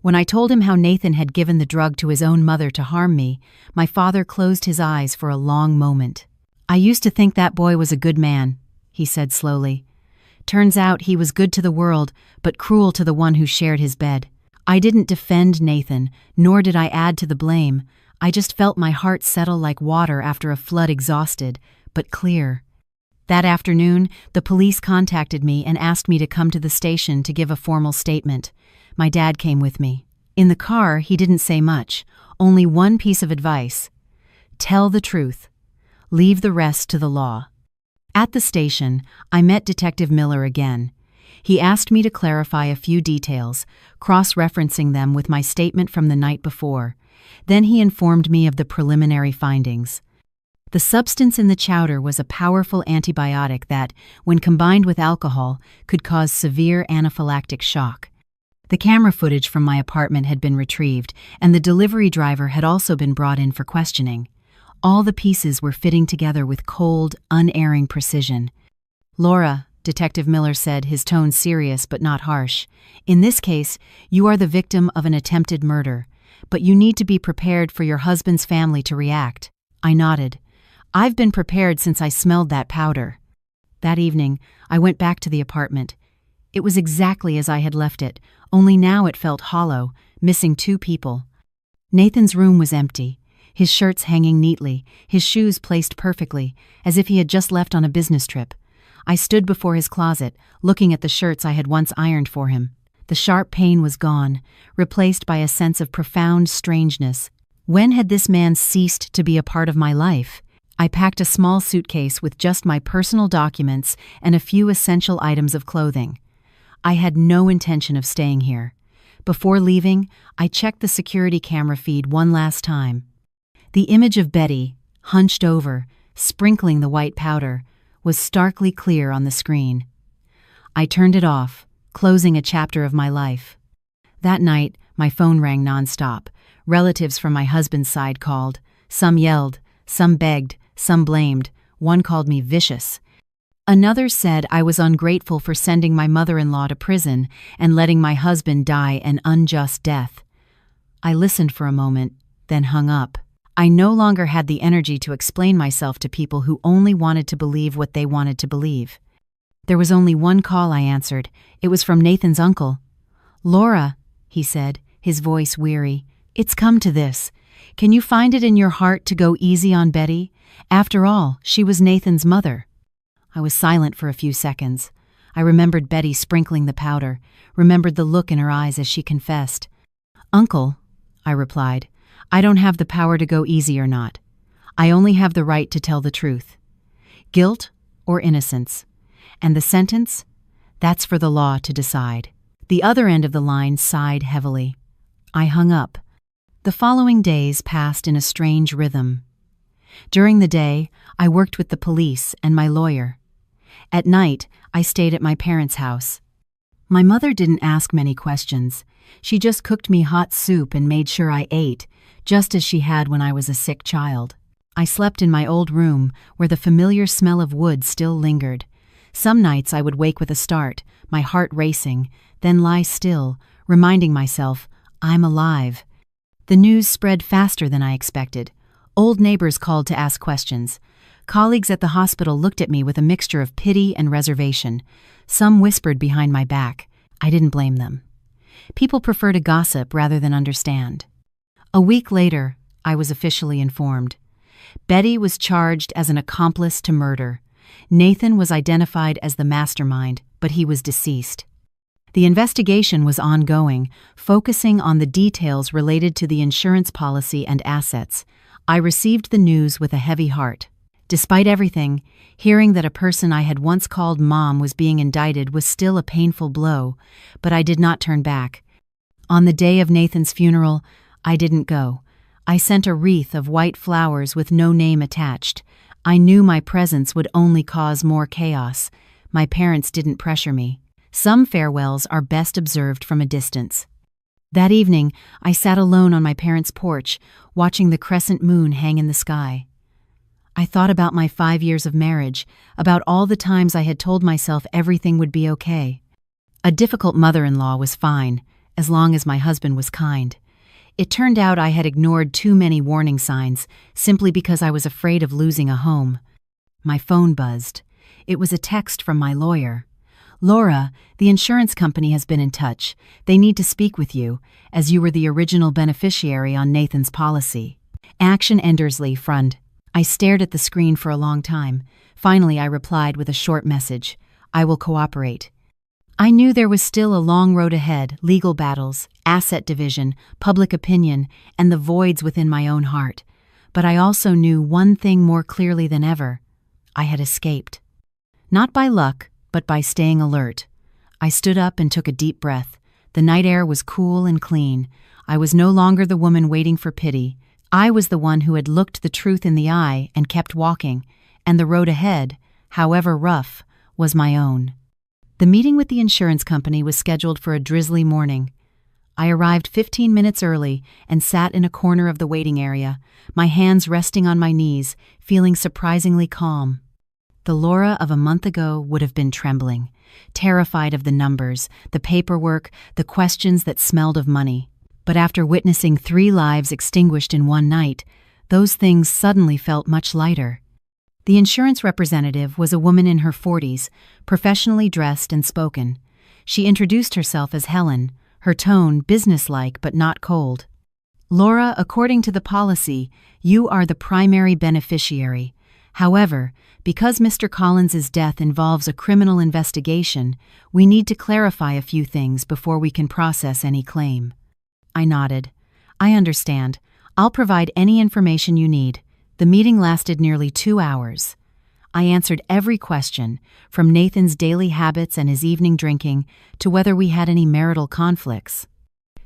When I told him how Nathan had given the drug to his own mother to harm me, my father closed his eyes for a long moment. "I used to think that boy was a good man," he said slowly. "Turns out he was good to the world, but cruel to the one who shared his bed." I didn't defend Nathan, nor did I add to the blame. I just felt my heart settle like water after a flood, exhausted, but clear. That afternoon, the police contacted me and asked me to come to the station to give a formal statement. My dad came with me. In the car, he didn't say much, only one piece of advice: tell the truth. Leave the rest to the law. At the station, I met Detective Miller again. He asked me to clarify a few details, cross-referencing them with my statement from the night before. Then he informed me of the preliminary findings. The substance in the chowder was a powerful antibiotic that, when combined with alcohol, could cause severe anaphylactic shock. The camera footage from my apartment had been retrieved, and the delivery driver had also been brought in for questioning. All the pieces were fitting together with cold, unerring precision. "Laura," Detective Miller said, his tone serious but not harsh, "in this case, you are the victim of an attempted murder, but you need to be prepared for your husband's family to react." I nodded. "I've been prepared since I smelled that powder." That evening, I went back to the apartment. It was exactly as I had left it, only now it felt hollow, missing 2 people. Nathan's room was empty, his shirts hanging neatly, his shoes placed perfectly, as if he had just left on a business trip. I stood before his closet, looking at the shirts I had once ironed for him. The sharp pain was gone, replaced by a sense of profound strangeness. When had this man ceased to be a part of my life? I packed a small suitcase with just my personal documents and a few essential items of clothing. I had no intention of staying here. Before leaving, I checked the security camera feed one last time. The image of Betty, hunched over, sprinkling the white powder, was starkly clear on the screen. I turned it off, closing a chapter of my life. That night, my phone rang nonstop. Relatives from my husband's side called. Some yelled, some begged, some blamed. One called me vicious. Another said I was ungrateful for sending my mother-in-law to prison and letting my husband die an unjust death. I listened for a moment, then hung up. I no longer had the energy to explain myself to people who only wanted to believe what they wanted to believe. There was only one call I answered. It was from Nathan's uncle. "Laura," he said, his voice weary, "it's come to this. Can you find it in your heart to go easy on Betty? After all, she was Nathan's mother." I was silent for a few seconds. I remembered Betty sprinkling the powder, remembered the look in her eyes as she confessed. "Uncle," I replied, "I don't have the power to go easy or not. I only have the right to tell the truth. Guilt or innocence. And the sentence? That's for the law to decide." The other end of the line sighed heavily. I hung up. The following days passed in a strange rhythm. During the day, I worked with the police and my lawyer. At night, I stayed at my parents' house. My mother didn't ask many questions. She just cooked me hot soup and made sure I ate, just as she had when I was a sick child. I slept in my old room, where the familiar smell of wood still lingered. Some nights I would wake with a start, my heart racing, then lie still, reminding myself, I'm alive. The news spread faster than I expected. Old neighbors called to ask questions. Colleagues at the hospital looked at me with a mixture of pity and reservation. Some whispered behind my back. I didn't blame them. People prefer to gossip rather than understand. A week later, I was officially informed. Betty was charged as an accomplice to murder. Nathan was identified as the mastermind, but he was deceased. The investigation was ongoing, focusing on the details related to the insurance policy and assets. I received the news with a heavy heart. Despite everything, hearing that a person I had once called Mom was being indicted was still a painful blow, but I did not turn back. On the day of Nathan's funeral, I didn't go. I sent a wreath of white flowers with no name attached. I knew my presence would only cause more chaos. My parents didn't pressure me. Some farewells are best observed from a distance. That evening, I sat alone on my parents' porch, watching the crescent moon hang in the sky. I thought about my 5 years of marriage, about all the times I had told myself everything would be okay. A difficult mother-in-law was fine, as long as my husband was kind. It turned out I had ignored too many warning signs, simply because I was afraid of losing a home. My phone buzzed. It was a text from my lawyer. "Laura, the insurance company has been in touch. They need to speak with you, as you were the original beneficiary on Nathan's policy. Action Endersley, Frund." I stared at the screen for a long time. Finally, I replied with a short message. "I will cooperate." I knew there was still a long road ahead, legal battles, asset division, public opinion, and the voids within my own heart. But I also knew one thing more clearly than ever. I had escaped. Not by luck, but by staying alert. I stood up and took a deep breath. The night air was cool and clean. I was no longer the woman waiting for pity. I was the one who had looked the truth in the eye and kept walking, and the road ahead, however rough, was my own. The meeting with the insurance company was scheduled for a drizzly morning. I arrived 15 minutes early and sat in a corner of the waiting area, my hands resting on my knees, feeling surprisingly calm. The Laura of a month ago would have been trembling, terrified of the numbers, the paperwork, the questions that smelled of money. But after witnessing 3 lives extinguished in one night, those things suddenly felt much lighter. The insurance representative was a woman in her 40s, professionally dressed and spoken. She introduced herself as Helen, her tone businesslike but not cold. "Laura, according to the policy, you are the primary beneficiary. However, because Mr. Collins's death involves a criminal investigation, we need to clarify a few things before we can process any claim." I nodded. "I understand. I'll provide any information you need." The meeting lasted nearly 2 hours. I answered every question, from Nathan's daily habits and his evening drinking to whether we had any marital conflicts.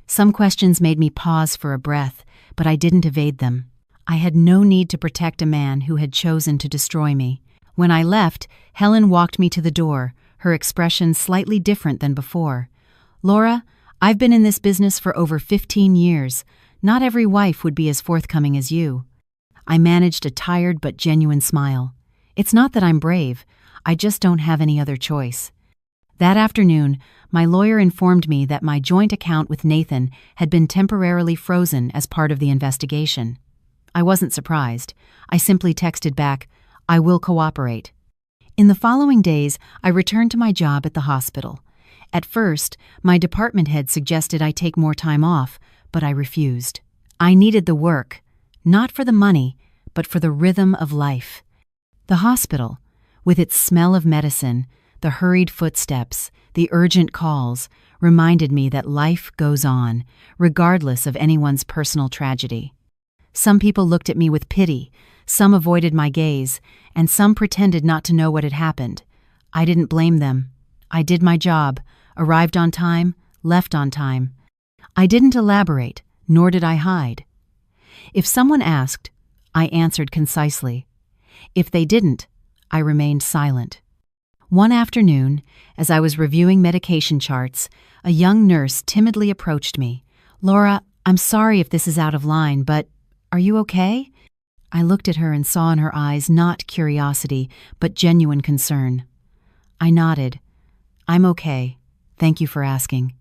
Some questions made me pause for a breath, but I didn't evade them. I had no need to protect a man who had chosen to destroy me. When I left, Helen walked me to the door, her expression slightly different than before. "Laura, I've been in this business for over 15 years. Not every wife would be as forthcoming as you." I managed a tired but genuine smile. "It's not that I'm brave, I just don't have any other choice." That afternoon, my lawyer informed me that my joint account with Nathan had been temporarily frozen as part of the investigation. I wasn't surprised. I simply texted back, "I will cooperate." In the following days, I returned to my job at the hospital. At first, my department head suggested I take more time off, but I refused. I needed the work, not for the money, but for the rhythm of life. The hospital, with its smell of medicine, the hurried footsteps, the urgent calls, reminded me that life goes on, regardless of anyone's personal tragedy. Some people looked at me with pity, some avoided my gaze, and some pretended not to know what had happened. I didn't blame them. I did my job, arrived on time, left on time. I didn't elaborate, nor did I hide. If someone asked, I answered concisely. If they didn't, I remained silent. One afternoon, as I was reviewing medication charts, a young nurse timidly approached me. "Laura, I'm sorry if this is out of line, but are you okay?" I looked at her and saw in her eyes not curiosity, but genuine concern. I nodded. "I'm okay. Thank you for asking."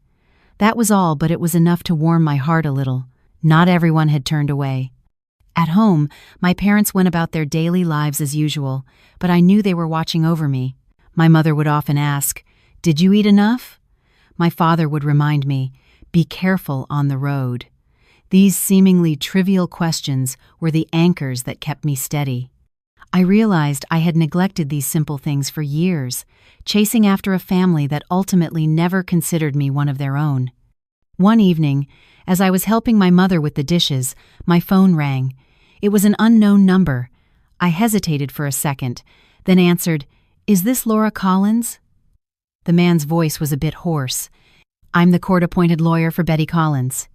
That was all, but it was enough to warm my heart a little. Not everyone had turned away. At home, my parents went about their daily lives as usual, but I knew they were watching over me. My mother would often ask, "Did you eat enough?" My father would remind me, "Be careful on the road." These seemingly trivial questions were the anchors that kept me steady. I realized I had neglected these simple things for years, chasing after a family that ultimately never considered me one of their own. One evening, as I was helping my mother with the dishes, my phone rang. It was an unknown number. I hesitated for a second, then answered, "Is this Laura Collins?" The man's voice was a bit hoarse. "I'm the court-appointed lawyer for Betty Collins."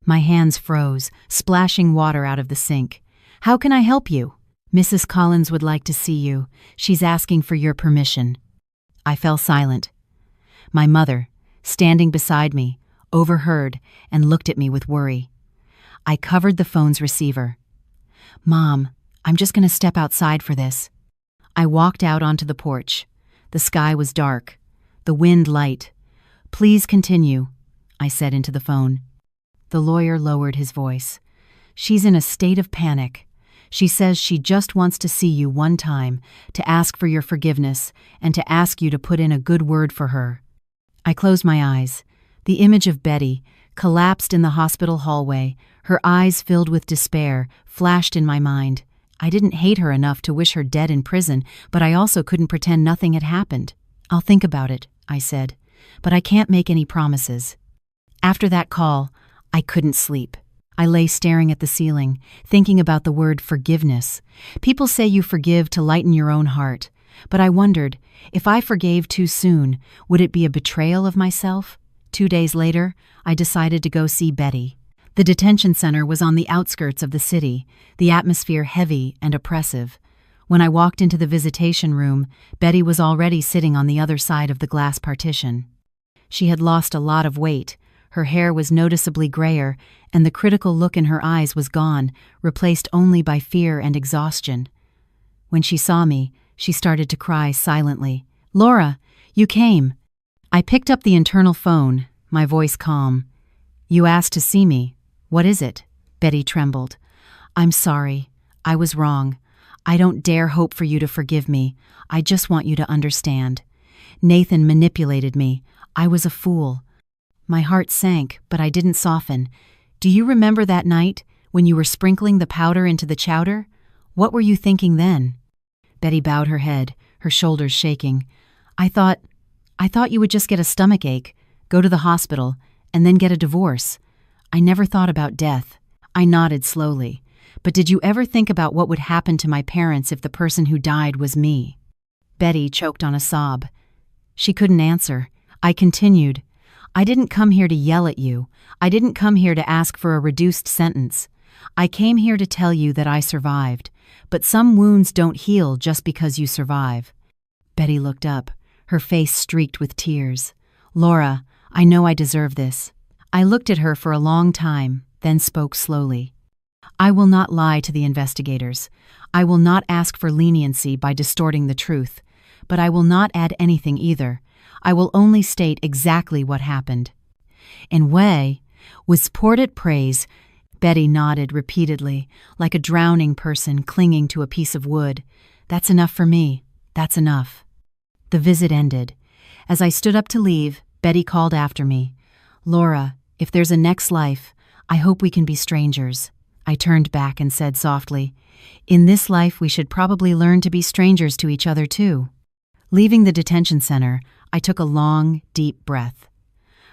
My hands froze, splashing water out of the sink. "How can I help you?" "Mrs. Collins would like to see you. She's asking for your permission." I fell silent. My mother, standing beside me, overheard and looked at me with worry. I covered the phone's receiver. "Mom, I'm just going to step outside for this." I walked out onto the porch. The sky was dark, the wind light. "Please continue," I said into the phone. The lawyer lowered his voice. "She's in a state of panic. She says she just wants to see you one time, to ask for your forgiveness, and to ask you to put in a good word for her." I closed my eyes. The image of Betty, collapsed in the hospital hallway, her eyes filled with despair, flashed in my mind. I didn't hate her enough to wish her dead in prison, but I also couldn't pretend nothing had happened. "I'll think about it," I said, "but I can't make any promises." After that call, I couldn't sleep. I lay staring at the ceiling, thinking about the word forgiveness. People say you forgive to lighten your own heart, but I wondered, if I forgave too soon, would it be a betrayal of myself? 2 days later, I decided to go see Betty. The detention center was on the outskirts of the city, the atmosphere heavy and oppressive. When I walked into the visitation room, Betty was already sitting on the other side of the glass partition. She had lost a lot of weight. Her hair was noticeably grayer, and the critical look in her eyes was gone, replaced only by fear and exhaustion. When she saw me, she started to cry silently. "Laura, you came." I picked up the internal phone, my voice calm. "You asked to see me. What is it?" Betty trembled. "I'm sorry. I was wrong. I don't dare hope for you to forgive me. I just want you to understand. Nathan manipulated me. I was a fool. My heart sank, but I didn't soften. Do you remember that night, when you were sprinkling the powder into the chowder? What were you thinking then? Betty bowed her head, her shoulders shaking. I thought you would just get a stomachache, go to the hospital, and then get a divorce. I never thought about death. I nodded slowly. But did you ever think about what would happen to my parents if the person who died was me? Betty choked on a sob. She couldn't answer. I continued. I didn't come here to yell at you. I didn't come here to ask for a reduced sentence. I came here to tell you that I survived. But some wounds don't heal just because you survive. Betty looked up, her face streaked with tears. Laura, I know I deserve this. I looked at her for a long time, then spoke slowly. I will not lie to the investigators. I will not ask for leniency by distorting the truth. But I will not add anything either. I will only state exactly what happened. En way, was ported praise. Betty nodded repeatedly, like a drowning person clinging to a piece of wood. That's enough for me. That's enough. The visit ended. As I stood up to leave, Betty called after me. Laura, if there's a next life, I hope we can be strangers. I turned back and said softly, in this life we should probably learn to be strangers to each other too. Leaving the detention center, I took a long, deep breath.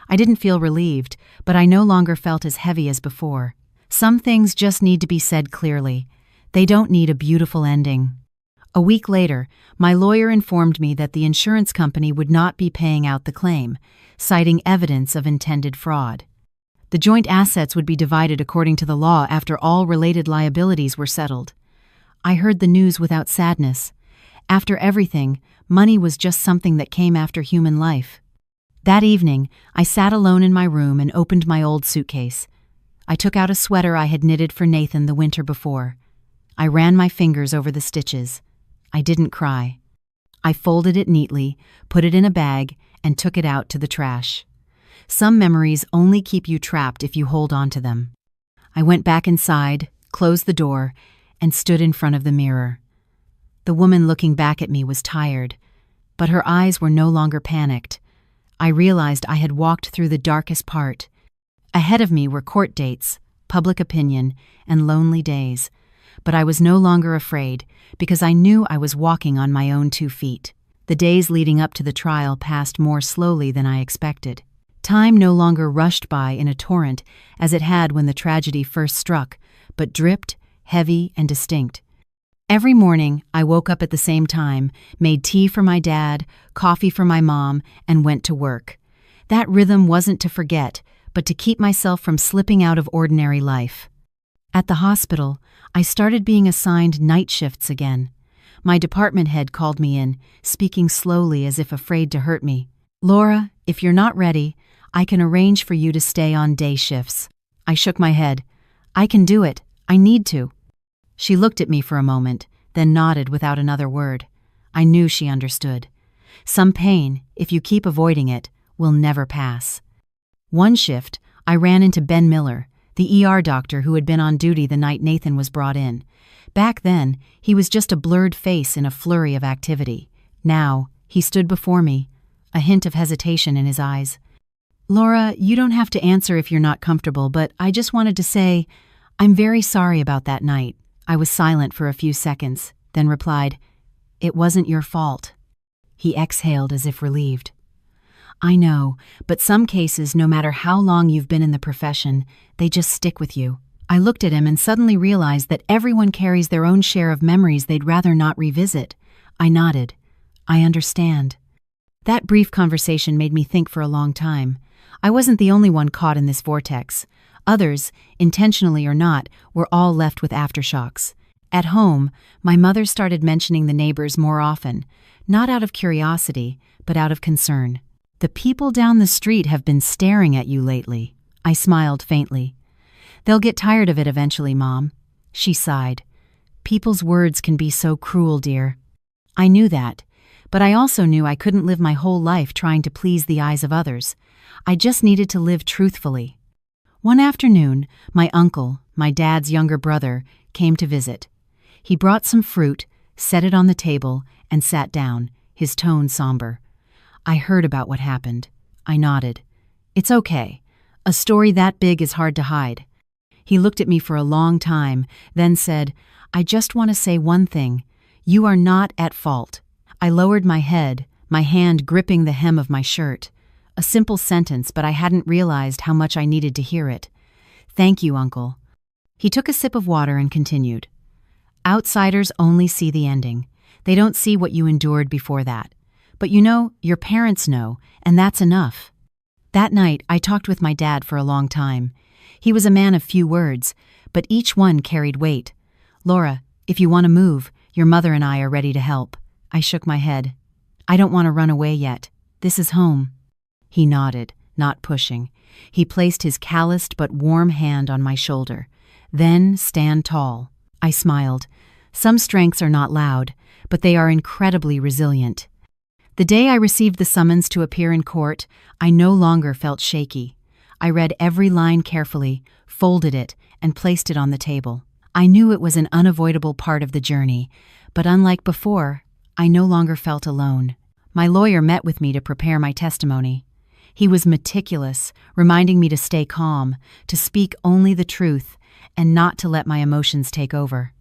I didn't feel relieved, but I no longer felt as heavy as before. Some things just need to be said clearly. They don't need a beautiful ending. A week later, my lawyer informed me that the insurance company would not be paying out the claim, citing evidence of intended fraud. The joint assets would be divided according to the law after all related liabilities were settled. I heard the news without sadness. After everything, money was just something that came after human life. That evening, I sat alone in my room and opened my old suitcase. I took out a sweater I had knitted for Nathan the winter before. I ran my fingers over the stitches. I didn't cry. I folded it neatly, put it in a bag, and took it out to the trash. Some memories only keep you trapped if you hold on to them. I went back inside, closed the door, and stood in front of the mirror. The woman looking back at me was tired, but her eyes were no longer panicked. I realized I had walked through the darkest part. Ahead of me were court dates, public opinion, and lonely days. But I was no longer afraid, because I knew I was walking on my own 2 feet. The days leading up to the trial passed more slowly than I expected. Time no longer rushed by in a torrent as it had when the tragedy first struck, but dripped, heavy, and distinct. Every morning, I woke up at the same time, made tea for my dad, coffee for my mom, and went to work. That rhythm wasn't to forget, but to keep myself from slipping out of ordinary life. At the hospital, I started being assigned night shifts again. My department head called me in, speaking slowly as if afraid to hurt me. Laura, if you're not ready, I can arrange for you to stay on day shifts. I shook my head. I can do it. I need to. She looked at me for a moment, then nodded without another word. I knew she understood. Some pain, if you keep avoiding it, will never pass. One shift, I ran into Ben Miller, the ER doctor who had been on duty the night Nathan was brought in. Back then, he was just a blurred face in a flurry of activity. Now, he stood before me, a hint of hesitation in his eyes. Laura, you don't have to answer if you're not comfortable, but I just wanted to say, I'm very sorry about that night. I was silent for a few seconds, then replied, It wasn't your fault. He exhaled as if relieved. I know, but some cases, no matter how long you've been in the profession, they just stick with you. I looked at him and suddenly realized that everyone carries their own share of memories they'd rather not revisit. I nodded. I understand. That brief conversation made me think for a long time. I wasn't the only one caught in this vortex. Others, intentionally or not, were all left with aftershocks. At home, my mother started mentioning the neighbors more often, not out of curiosity, but out of concern. The people down the street have been staring at you lately. I smiled faintly. They'll get tired of it eventually, Mom. She sighed. People's words can be so cruel, dear. I knew that, but I also knew I couldn't live my whole life trying to please the eyes of others. I just needed to live truthfully. One afternoon, my uncle, my dad's younger brother, came to visit. He brought some fruit, set it on the table, and sat down, his tone somber. I heard about what happened. I nodded. It's okay. A story that big is hard to hide. He looked at me for a long time, then said, I just want to say one thing. You are not at fault. I lowered my head, my hand gripping the hem of my shirt. A simple sentence, but I hadn't realized how much I needed to hear it. Thank you, Uncle. He took a sip of water and continued. Outsiders only see the ending. They don't see what you endured before that. But you know, your parents know, and that's enough. That night, I talked with my dad for a long time. He was a man of few words, but each one carried weight. Laura, if you want to move, your mother and I are ready to help. I shook my head. I don't want to run away yet. This is home. He nodded, not pushing. He placed his calloused but warm hand on my shoulder. Then stand tall. I smiled. Some strengths are not loud, but they are incredibly resilient. The day I received the summons to appear in court, I no longer felt shaky. I read every line carefully, folded it, and placed it on the table. I knew it was an unavoidable part of the journey, but unlike before, I no longer felt alone. My lawyer met with me to prepare my testimony. He was meticulous, reminding me to stay calm, to speak only the truth, and not to let my emotions take over.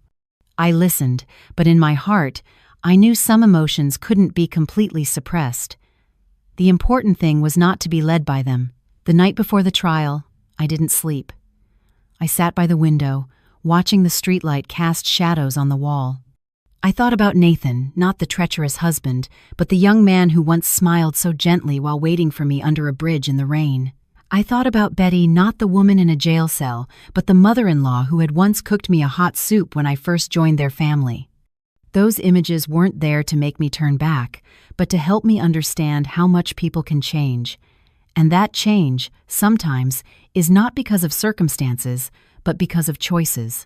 I listened, but in my heart, I knew some emotions couldn't be completely suppressed. The important thing was not to be led by them. The night before the trial, I didn't sleep. I sat by the window, watching the streetlight cast shadows on the wall. I thought about Nathan, not the treacherous husband, but the young man who once smiled so gently while waiting for me under a bridge in the rain. I thought about Betty, not the woman in a jail cell, but the mother-in-law who had once cooked me a hot soup when I first joined their family. Those images weren't there to make me turn back, but to help me understand how much people can change. And that change, sometimes, is not because of circumstances, but because of choices.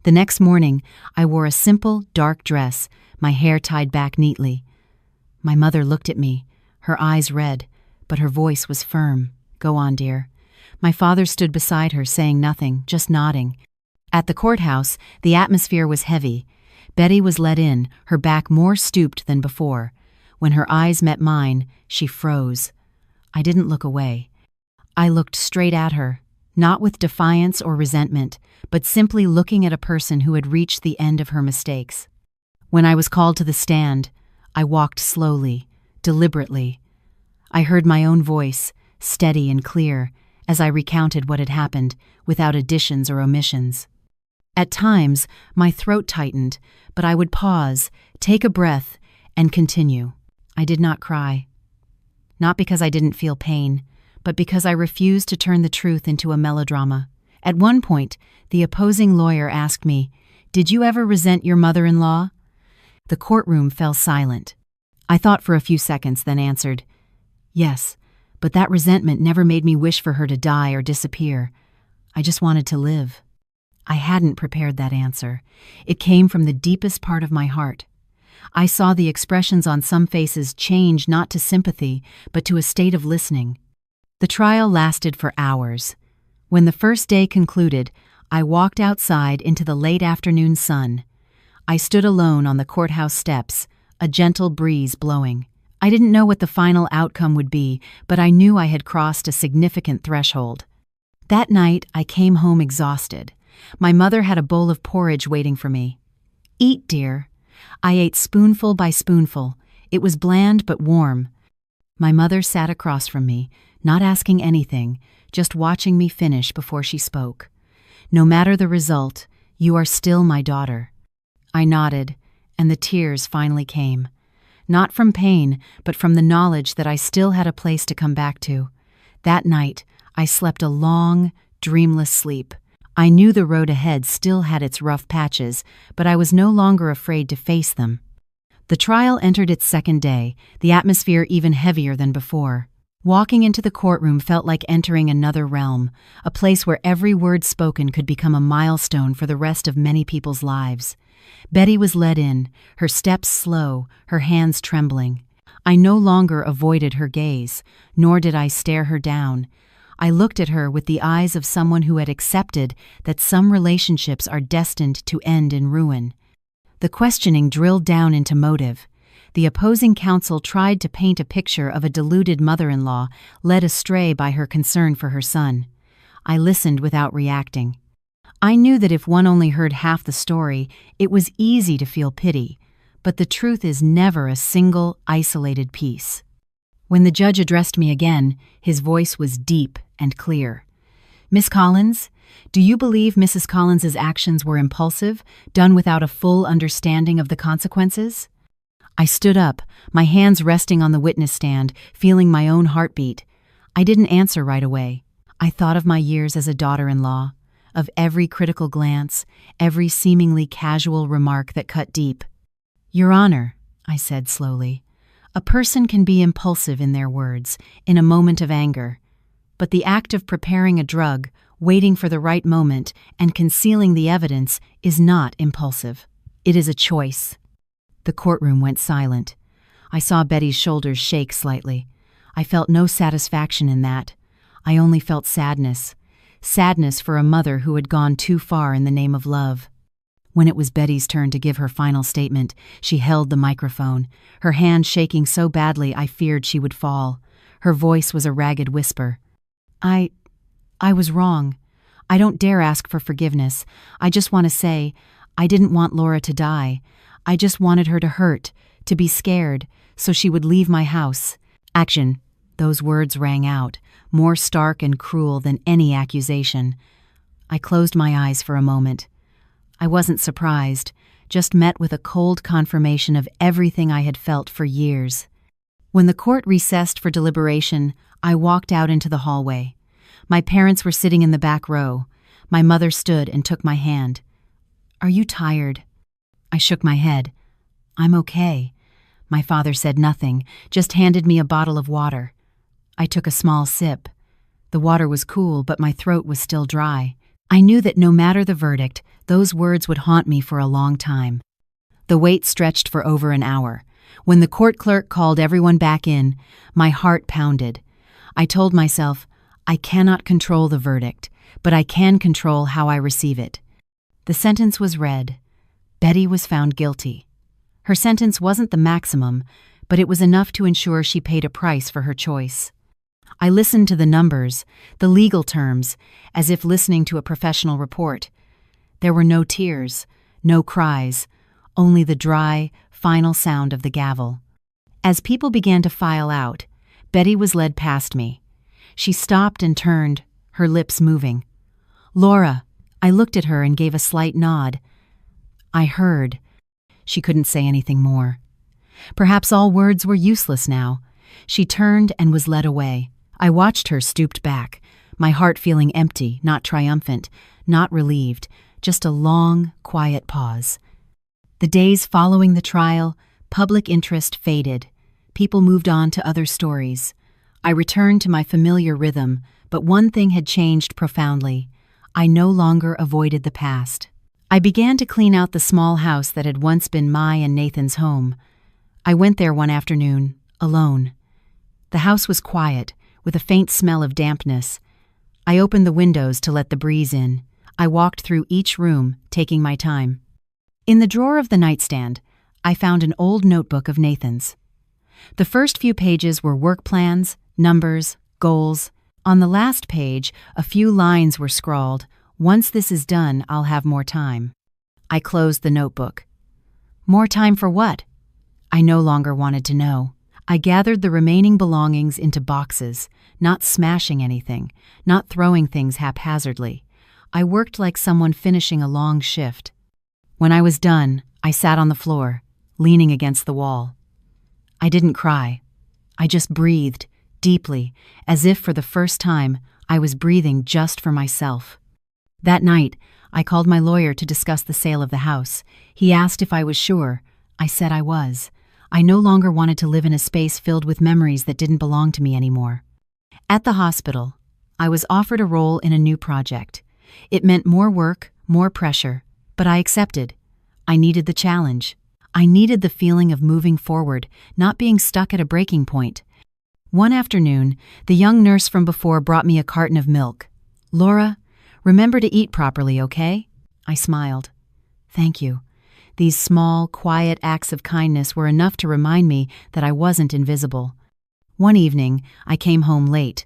The next morning, I wore a simple, dark dress, my hair tied back neatly. My mother looked at me, her eyes red, but her voice was firm. Go on, dear. My father stood beside her, saying nothing, just nodding. At the courthouse, the atmosphere was heavy. Betty was led in, her back more stooped than before. When her eyes met mine, she froze. I didn't look away. I looked straight at her, not with defiance or resentment, but simply looking at a person who had reached the end of her mistakes. When I was called to the stand, I walked slowly, deliberately. I heard my own voice, steady and clear, as I recounted what had happened, without additions or omissions. At times, my throat tightened, but I would pause, take a breath, and continue. I did not cry. Not because I didn't feel pain, but because I refused to turn the truth into a melodrama. At one point, the opposing lawyer asked me, "Did you ever resent your mother-in-law?" The courtroom fell silent. I thought for a few seconds, then answered, "Yes, but that resentment never made me wish for her to die or disappear. I just wanted to live." I hadn't prepared that answer. It came from the deepest part of my heart. I saw the expressions on some faces change not to sympathy, but to a state of listening. The trial lasted for hours. When the first day concluded, I walked outside into the late afternoon sun. I stood alone on the courthouse steps, a gentle breeze blowing. I didn't know what the final outcome would be, but I knew I had crossed a significant threshold. That night, I came home exhausted. My mother had a bowl of porridge waiting for me. "Eat, dear." I ate spoonful by spoonful. It was bland but warm. My mother sat across from me, not asking anything, just watching me finish before she spoke. "No matter the result, you are still my daughter." I nodded, and the tears finally came. Not from pain, but from the knowledge that I still had a place to come back to. That night, I slept a long, dreamless sleep. I knew the road ahead still had its rough patches, but I was no longer afraid to face them. The trial entered its second day, the atmosphere even heavier than before. Walking into the courtroom felt like entering another realm, a place where every word spoken could become a milestone for the rest of many people's lives. Betty was led in, her steps slow, her hands trembling. I no longer avoided her gaze, nor did I stare her down. I looked at her with the eyes of someone who had accepted that some relationships are destined to end in ruin. The questioning drilled down into motive. The opposing counsel tried to paint a picture of a deluded mother-in-law led astray by her concern for her son. I listened without reacting. I knew that if one only heard half the story, it was easy to feel pity, but the truth is never a single, isolated piece. When the judge addressed me again, his voice was deep and clear. "Miss Collins, do you believe Mrs. Collins's actions were impulsive, done without a full understanding of the consequences?" I stood up, my hands resting on the witness stand, feeling my own heartbeat. I didn't answer right away. I thought of my years as a daughter-in-law, of every critical glance, every seemingly casual remark that cut deep. "Your Honor," I said slowly, "a person can be impulsive in their words, in a moment of anger. But the act of preparing a drug, waiting for the right moment, and concealing the evidence is not impulsive. It is a choice." The courtroom went silent. I saw Betty's shoulders shake slightly. I felt no satisfaction in that. I only felt sadness. Sadness for a mother who had gone too far in the name of love. When it was Betty's turn to give her final statement, she held the microphone, her hand shaking so badly I feared she would fall. Her voice was a ragged whisper. I was wrong. I don't dare ask for forgiveness. I just want to say, I didn't want Laura to die. I just wanted her to hurt, to be scared, so she would leave my house. Action. Those words rang out, more stark and cruel than any accusation. I closed my eyes for a moment. I wasn't surprised, just met with a cold confirmation of everything I had felt for years. When the court recessed for deliberation, I walked out into the hallway. My parents were sitting in the back row. My mother stood and took my hand. "Are you tired?" I shook my head. "I'm okay." My father said nothing, just handed me a bottle of water. I took a small sip. The water was cool, but my throat was still dry. I knew that no matter the verdict, those words would haunt me for a long time. The wait stretched for over an hour. When the court clerk called everyone back in, my heart pounded. I told myself, I cannot control the verdict, but I can control how I receive it. The sentence was read. Betty was found guilty. Her sentence wasn't the maximum, but it was enough to ensure she paid a price for her choice. I listened to the numbers, the legal terms, as if listening to a professional report. There were no tears, no cries, only the dry, final sound of the gavel. As people began to file out, Betty was led past me. She stopped and turned, her lips moving. "Laura," I looked at her and gave a slight nod. I heard. She couldn't say anything more. Perhaps all words were useless now. She turned and was led away. I watched her stooped back, my heart feeling empty, not triumphant, not relieved, just a long, quiet pause. The days following the trial, public interest faded. People moved on to other stories. I returned to my familiar rhythm, but one thing had changed profoundly. I no longer avoided the past. I began to clean out the small house that had once been my and Nathan's home. I went there one afternoon, alone. The house was quiet, with a faint smell of dampness. I opened the windows to let the breeze in. I walked through each room, taking my time. In the drawer of the nightstand, I found an old notebook of Nathan's. The first few pages were work plans, numbers, goals. On the last page, a few lines were scrawled. "Once this is done, I'll have more time." I closed the notebook. More time for what? I no longer wanted to know. I gathered the remaining belongings into boxes, not smashing anything, not throwing things haphazardly. I worked like someone finishing a long shift. When I was done, I sat on the floor, leaning against the wall. I didn't cry. I just breathed, deeply, as if for the first time I was breathing just for myself. That night, I called my lawyer to discuss the sale of the house. He asked if I was sure. I said I was. I no longer wanted to live in a space filled with memories that didn't belong to me anymore. At the hospital, I was offered a role in a new project. It meant more work, more pressure, but I accepted. I needed the challenge. I needed the feeling of moving forward, not being stuck at a breaking point. One afternoon, the young nurse from before brought me a carton of milk. "Laura, remember to eat properly, okay?" I smiled. "Thank you." These small, quiet acts of kindness were enough to remind me that I wasn't invisible. One evening, I came home late.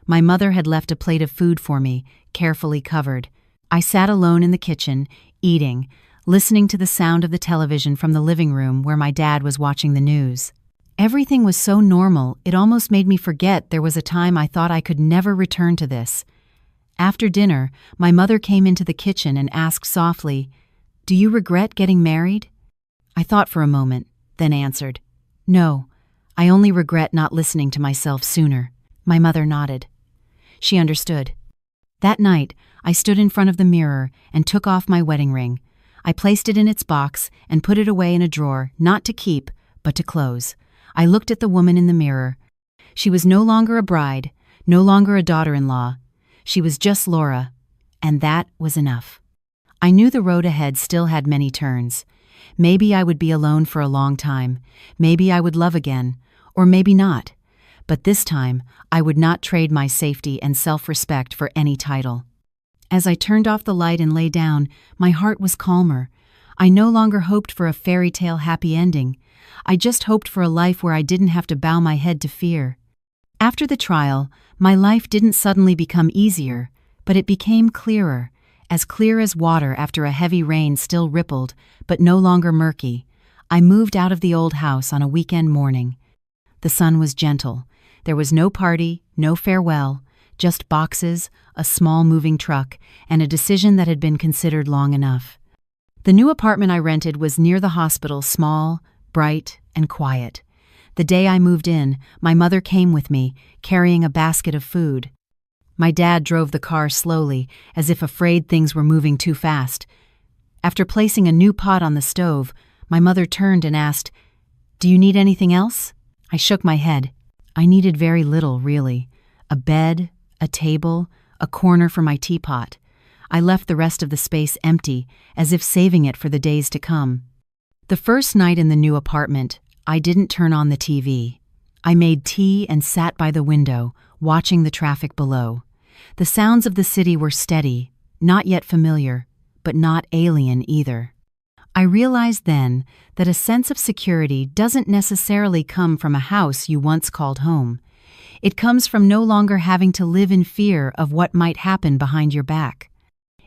My mother had left a plate of food for me, carefully covered. I sat alone in the kitchen, eating, listening to the sound of the television from the living room where my dad was watching the news. Everything was so normal, it almost made me forget there was a time I thought I could never return to this. After dinner, my mother came into the kitchen and asked softly, "Do you regret getting married?" I thought for a moment, then answered, "No, I only regret not listening to myself sooner." My mother nodded. She understood. That night, I stood in front of the mirror and took off my wedding ring. I placed it in its box and put it away in a drawer, not to keep, but to close. I looked at the woman in the mirror. She was no longer a bride, no longer a daughter-in-law. She was just Laura, and that was enough. I knew the road ahead still had many turns. Maybe I would be alone for a long time. Maybe I would love again, or maybe not. But this time, I would not trade my safety and self-respect for any title. As I turned off the light and lay down, my heart was calmer. I no longer hoped for a fairy tale happy ending. I just hoped for a life where I didn't have to bow my head to fear. After the trial, my life didn't suddenly become easier, but it became clearer, as clear as water after a heavy rain still rippled, but no longer murky. I moved out of the old house on a weekend morning. The sun was gentle. There was no party, no farewell, just boxes, a small moving truck, and a decision that had been considered long enough. The new apartment I rented was near the hospital, small, bright, and quiet. The day I moved in, my mother came with me, carrying a basket of food. My dad drove the car slowly, as if afraid things were moving too fast. After placing a new pot on the stove, my mother turned and asked, "Do you need anything else?" I shook my head. I needed very little, really. A bed, a table, a corner for my teapot. I left the rest of the space empty, as if saving it for the days to come. The first night in the new apartment, I didn't turn on the TV. I made tea and sat by the window, watching the traffic below. The sounds of the city were steady, not yet familiar, but not alien either. I realized then that a sense of security doesn't necessarily come from a house you once called home. It comes from no longer having to live in fear of what might happen behind your back.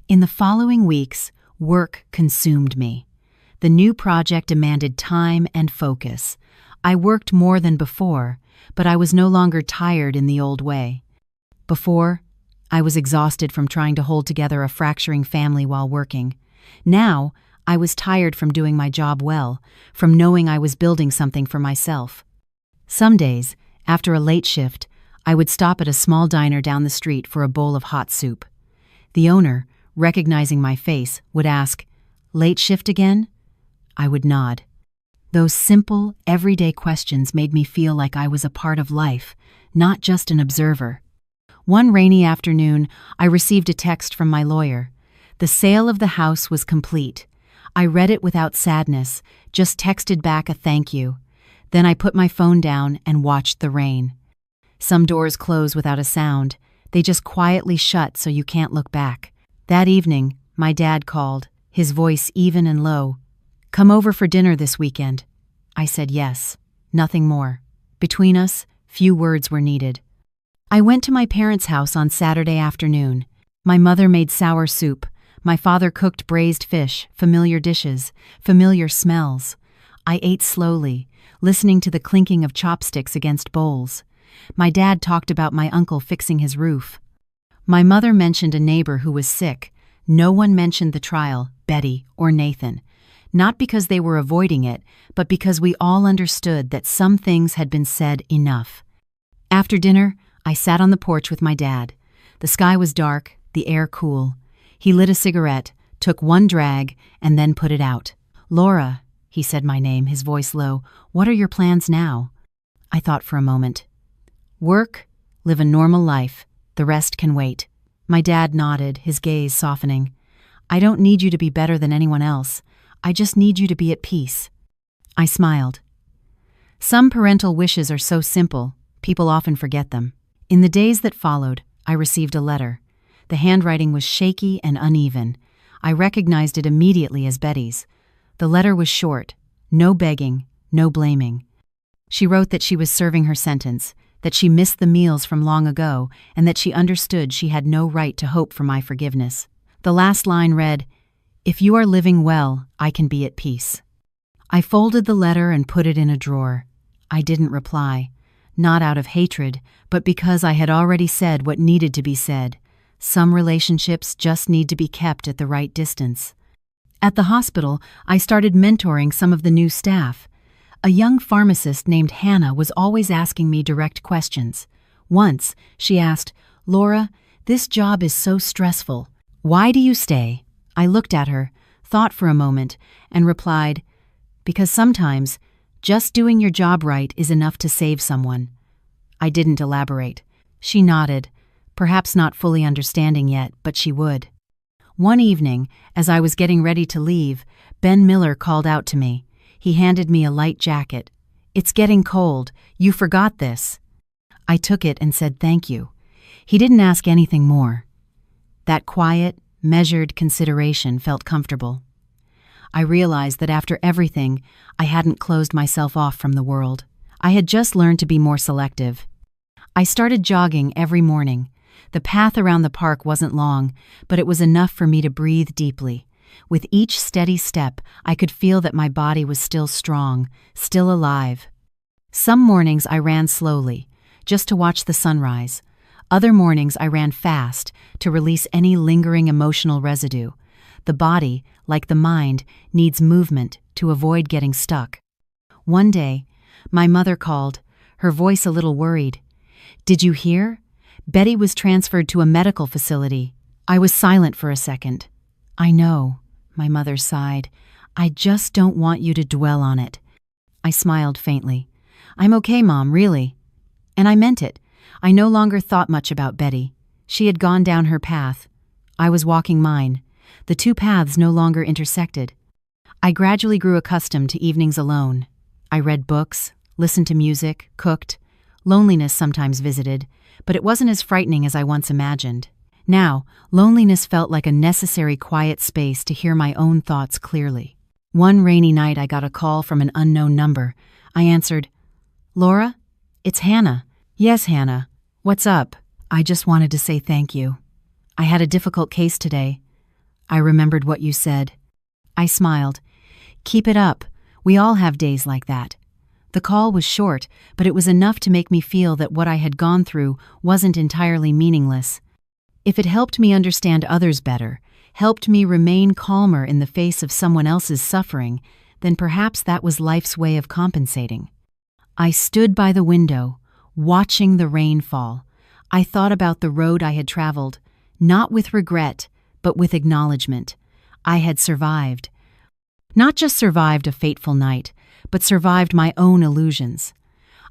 In the following weeks, work consumed me. The new project demanded time and focus. I worked more than before, but I was no longer tired in the old way. Before, I was exhausted from trying to hold together a fracturing family while working. Now, I was tired from doing my job well, from knowing I was building something for myself. Some days, after a late shift, I would stop at a small diner down the street for a bowl of hot soup. The owner, recognizing my face, would ask, "Late shift again?" I would nod. Those simple, everyday questions made me feel like I was a part of life, not just an observer. One rainy afternoon, I received a text from my lawyer. The sale of the house was complete. I read it without sadness, just texted back a thank you. Then I put my phone down and watched the rain. Some doors close without a sound. They just quietly shut so you can't look back. That evening, my dad called, his voice even and low. "Come over for dinner this weekend." I said yes, nothing more. Between us, few words were needed. I went to my parents' house on Saturday afternoon. My mother made sour soup. My father cooked braised fish, familiar dishes, familiar smells. I ate slowly, listening to the clinking of chopsticks against bowls. My dad talked about my uncle fixing his roof. My mother mentioned a neighbor who was sick. No one mentioned the trial, Betty or Nathan. Not because they were avoiding it, but because we all understood that some things had been said enough. After dinner, I sat on the porch with my dad. The sky was dark, the air cool. He lit a cigarette, took one drag, and then put it out. "Laura," he said my name, his voice low, "what are your plans now?" I thought for a moment. "Work, live a normal life. The rest can wait." My dad nodded, his gaze softening. "I don't need you to be better than anyone else. I just need you to be at peace." I smiled. Some parental wishes are so simple, people often forget them. In the days that followed, I received a letter. The handwriting was shaky and uneven. I recognized it immediately as Betty's. The letter was short. No begging, no blaming. She wrote that she was serving her sentence, that she missed the meals from long ago, and that she understood she had no right to hope for my forgiveness. The last line read, "If you are living well, I can be at peace." I folded the letter and put it in a drawer. I didn't reply, not out of hatred, but because I had already said what needed to be said. Some relationships just need to be kept at the right distance. At the hospital, I started mentoring some of the new staff. A young pharmacist named Hannah was always asking me direct questions. Once, she asked, "Laura, this job is so stressful. Why do you stay?" I looked at her, thought for a moment, and replied, "Because sometimes, just doing your job right is enough to save someone." I didn't elaborate. She nodded, perhaps not fully understanding yet, but she would. One evening, as I was getting ready to leave, Ben Miller called out to me. He handed me a light jacket. "It's getting cold. You forgot this." I took it and said thank you. He didn't ask anything more. That quiet, measured consideration felt comfortable. I realized that after everything, I hadn't closed myself off from the world. I had just learned to be more selective. I started jogging every morning. The path around the park wasn't long, but it was enough for me to breathe deeply. With each steady step, I could feel that my body was still strong, still alive. Some mornings I ran slowly, just to watch the sunrise. Other mornings I ran fast, to release any lingering emotional residue. The body, like the mind, needs movement to avoid getting stuck. One day, my mother called, her voice a little worried. "Did you hear? Betty was transferred to a medical facility." I was silent for a second. "I know," my mother sighed. "I just don't want you to dwell on it." I smiled faintly. "I'm okay, Mom, really." And I meant it. I no longer thought much about Betty. She had gone down her path. I was walking mine. The two paths no longer intersected. I gradually grew accustomed to evenings alone. I read books, listened to music, cooked. Loneliness sometimes visited, but it wasn't as frightening as I once imagined. Now, loneliness felt like a necessary quiet space to hear my own thoughts clearly. One rainy night I got a call from an unknown number. I answered, "Laura? It's Hannah." "Yes, Hannah. What's up?" "I just wanted to say thank you. I had a difficult case today. I remembered what you said." I smiled. "Keep it up. We all have days like that." The call was short, but it was enough to make me feel that what I had gone through wasn't entirely meaningless. If it helped me understand others better, helped me remain calmer in the face of someone else's suffering, then perhaps that was life's way of compensating. I stood by the window, watching the rain fall. I thought about the road I had traveled, not with regret, but with acknowledgement. I had survived. Not just survived a fateful night, but survived my own illusions.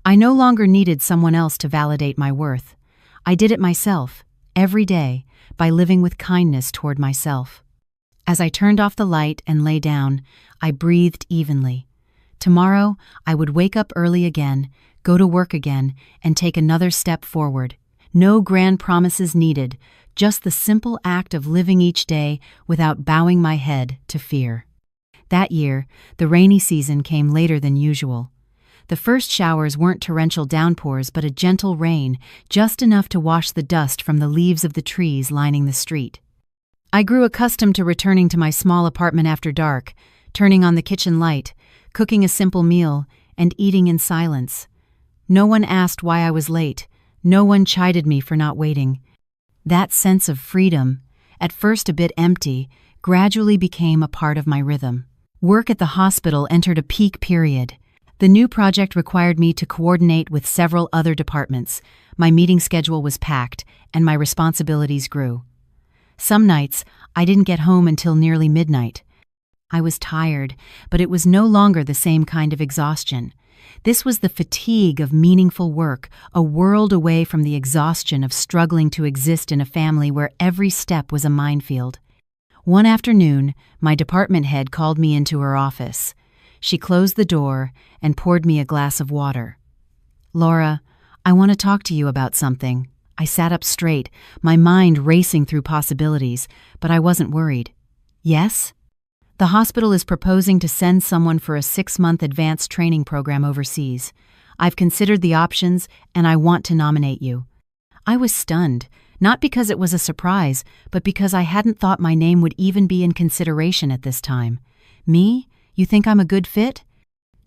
I no longer needed someone else to validate my worth. I did it myself, every day, by living with kindness toward myself. As I turned off the light and lay down, I breathed evenly. Tomorrow, I would wake up early again, go to work again, and take another step forward. No grand promises needed, just the simple act of living each day without bowing my head to fear. That year, the rainy season came later than usual. The first showers weren't torrential downpours but a gentle rain, just enough to wash the dust from the leaves of the trees lining the street. I grew accustomed to returning to my small apartment after dark, turning on the kitchen light, cooking a simple meal, and eating in silence. No one asked why I was late. No one chided me for not waiting. That sense of freedom, at first a bit empty, gradually became a part of my rhythm. Work at the hospital entered a peak period. The new project required me to coordinate with several other departments. My meeting schedule was packed, and my responsibilities grew. Some nights, I didn't get home until nearly midnight. I was tired, but it was no longer the same kind of exhaustion. This was the fatigue of meaningful work, a world away from the exhaustion of struggling to exist in a family where every step was a minefield. One afternoon, my department head called me into her office. She closed the door and poured me a glass of water. "Laura, I want to talk to you about something." I sat up straight, my mind racing through possibilities, but I wasn't worried. "Yes?" The hospital is proposing to send someone for a 6-month advanced training program overseas. I've considered the options, and I want to nominate you." I was stunned, not because it was a surprise, but because I hadn't thought my name would even be in consideration at this time. "Me? You think I'm a good fit?"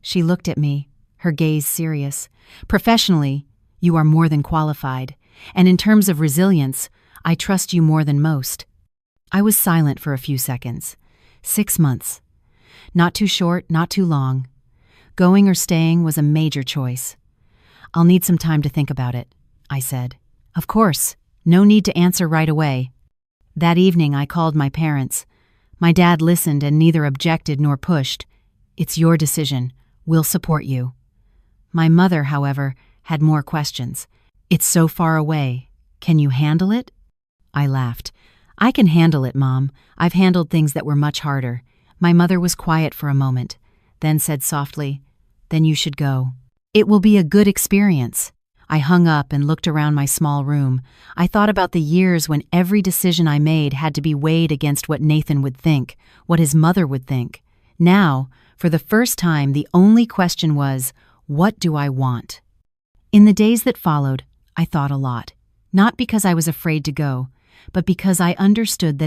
She looked at me, her gaze serious. "Professionally, you are more than qualified, and in terms of resilience, I trust you more than most." I was silent for a few seconds. 6 months. Not too short, not too long. Going or staying was a major choice. "I'll need some time to think about it," I said. "Of course, no need to answer right away." That evening I called my parents. My dad listened and neither objected nor pushed. "It's your decision. We'll support you." My mother, however, had more questions. "It's so far away. Can you handle it?" I laughed. "I can handle it, Mom. I've handled things that were much harder." My mother was quiet for a moment, then said softly, "Then you should go. It will be a good experience." I hung up and looked around my small room. I thought about the years when every decision I made had to be weighed against what Nathan would think, what his mother would think. Now, for the first time, the only question was, what do I want? In the days that followed, I thought a lot. Not because I was afraid to go, but because I understood that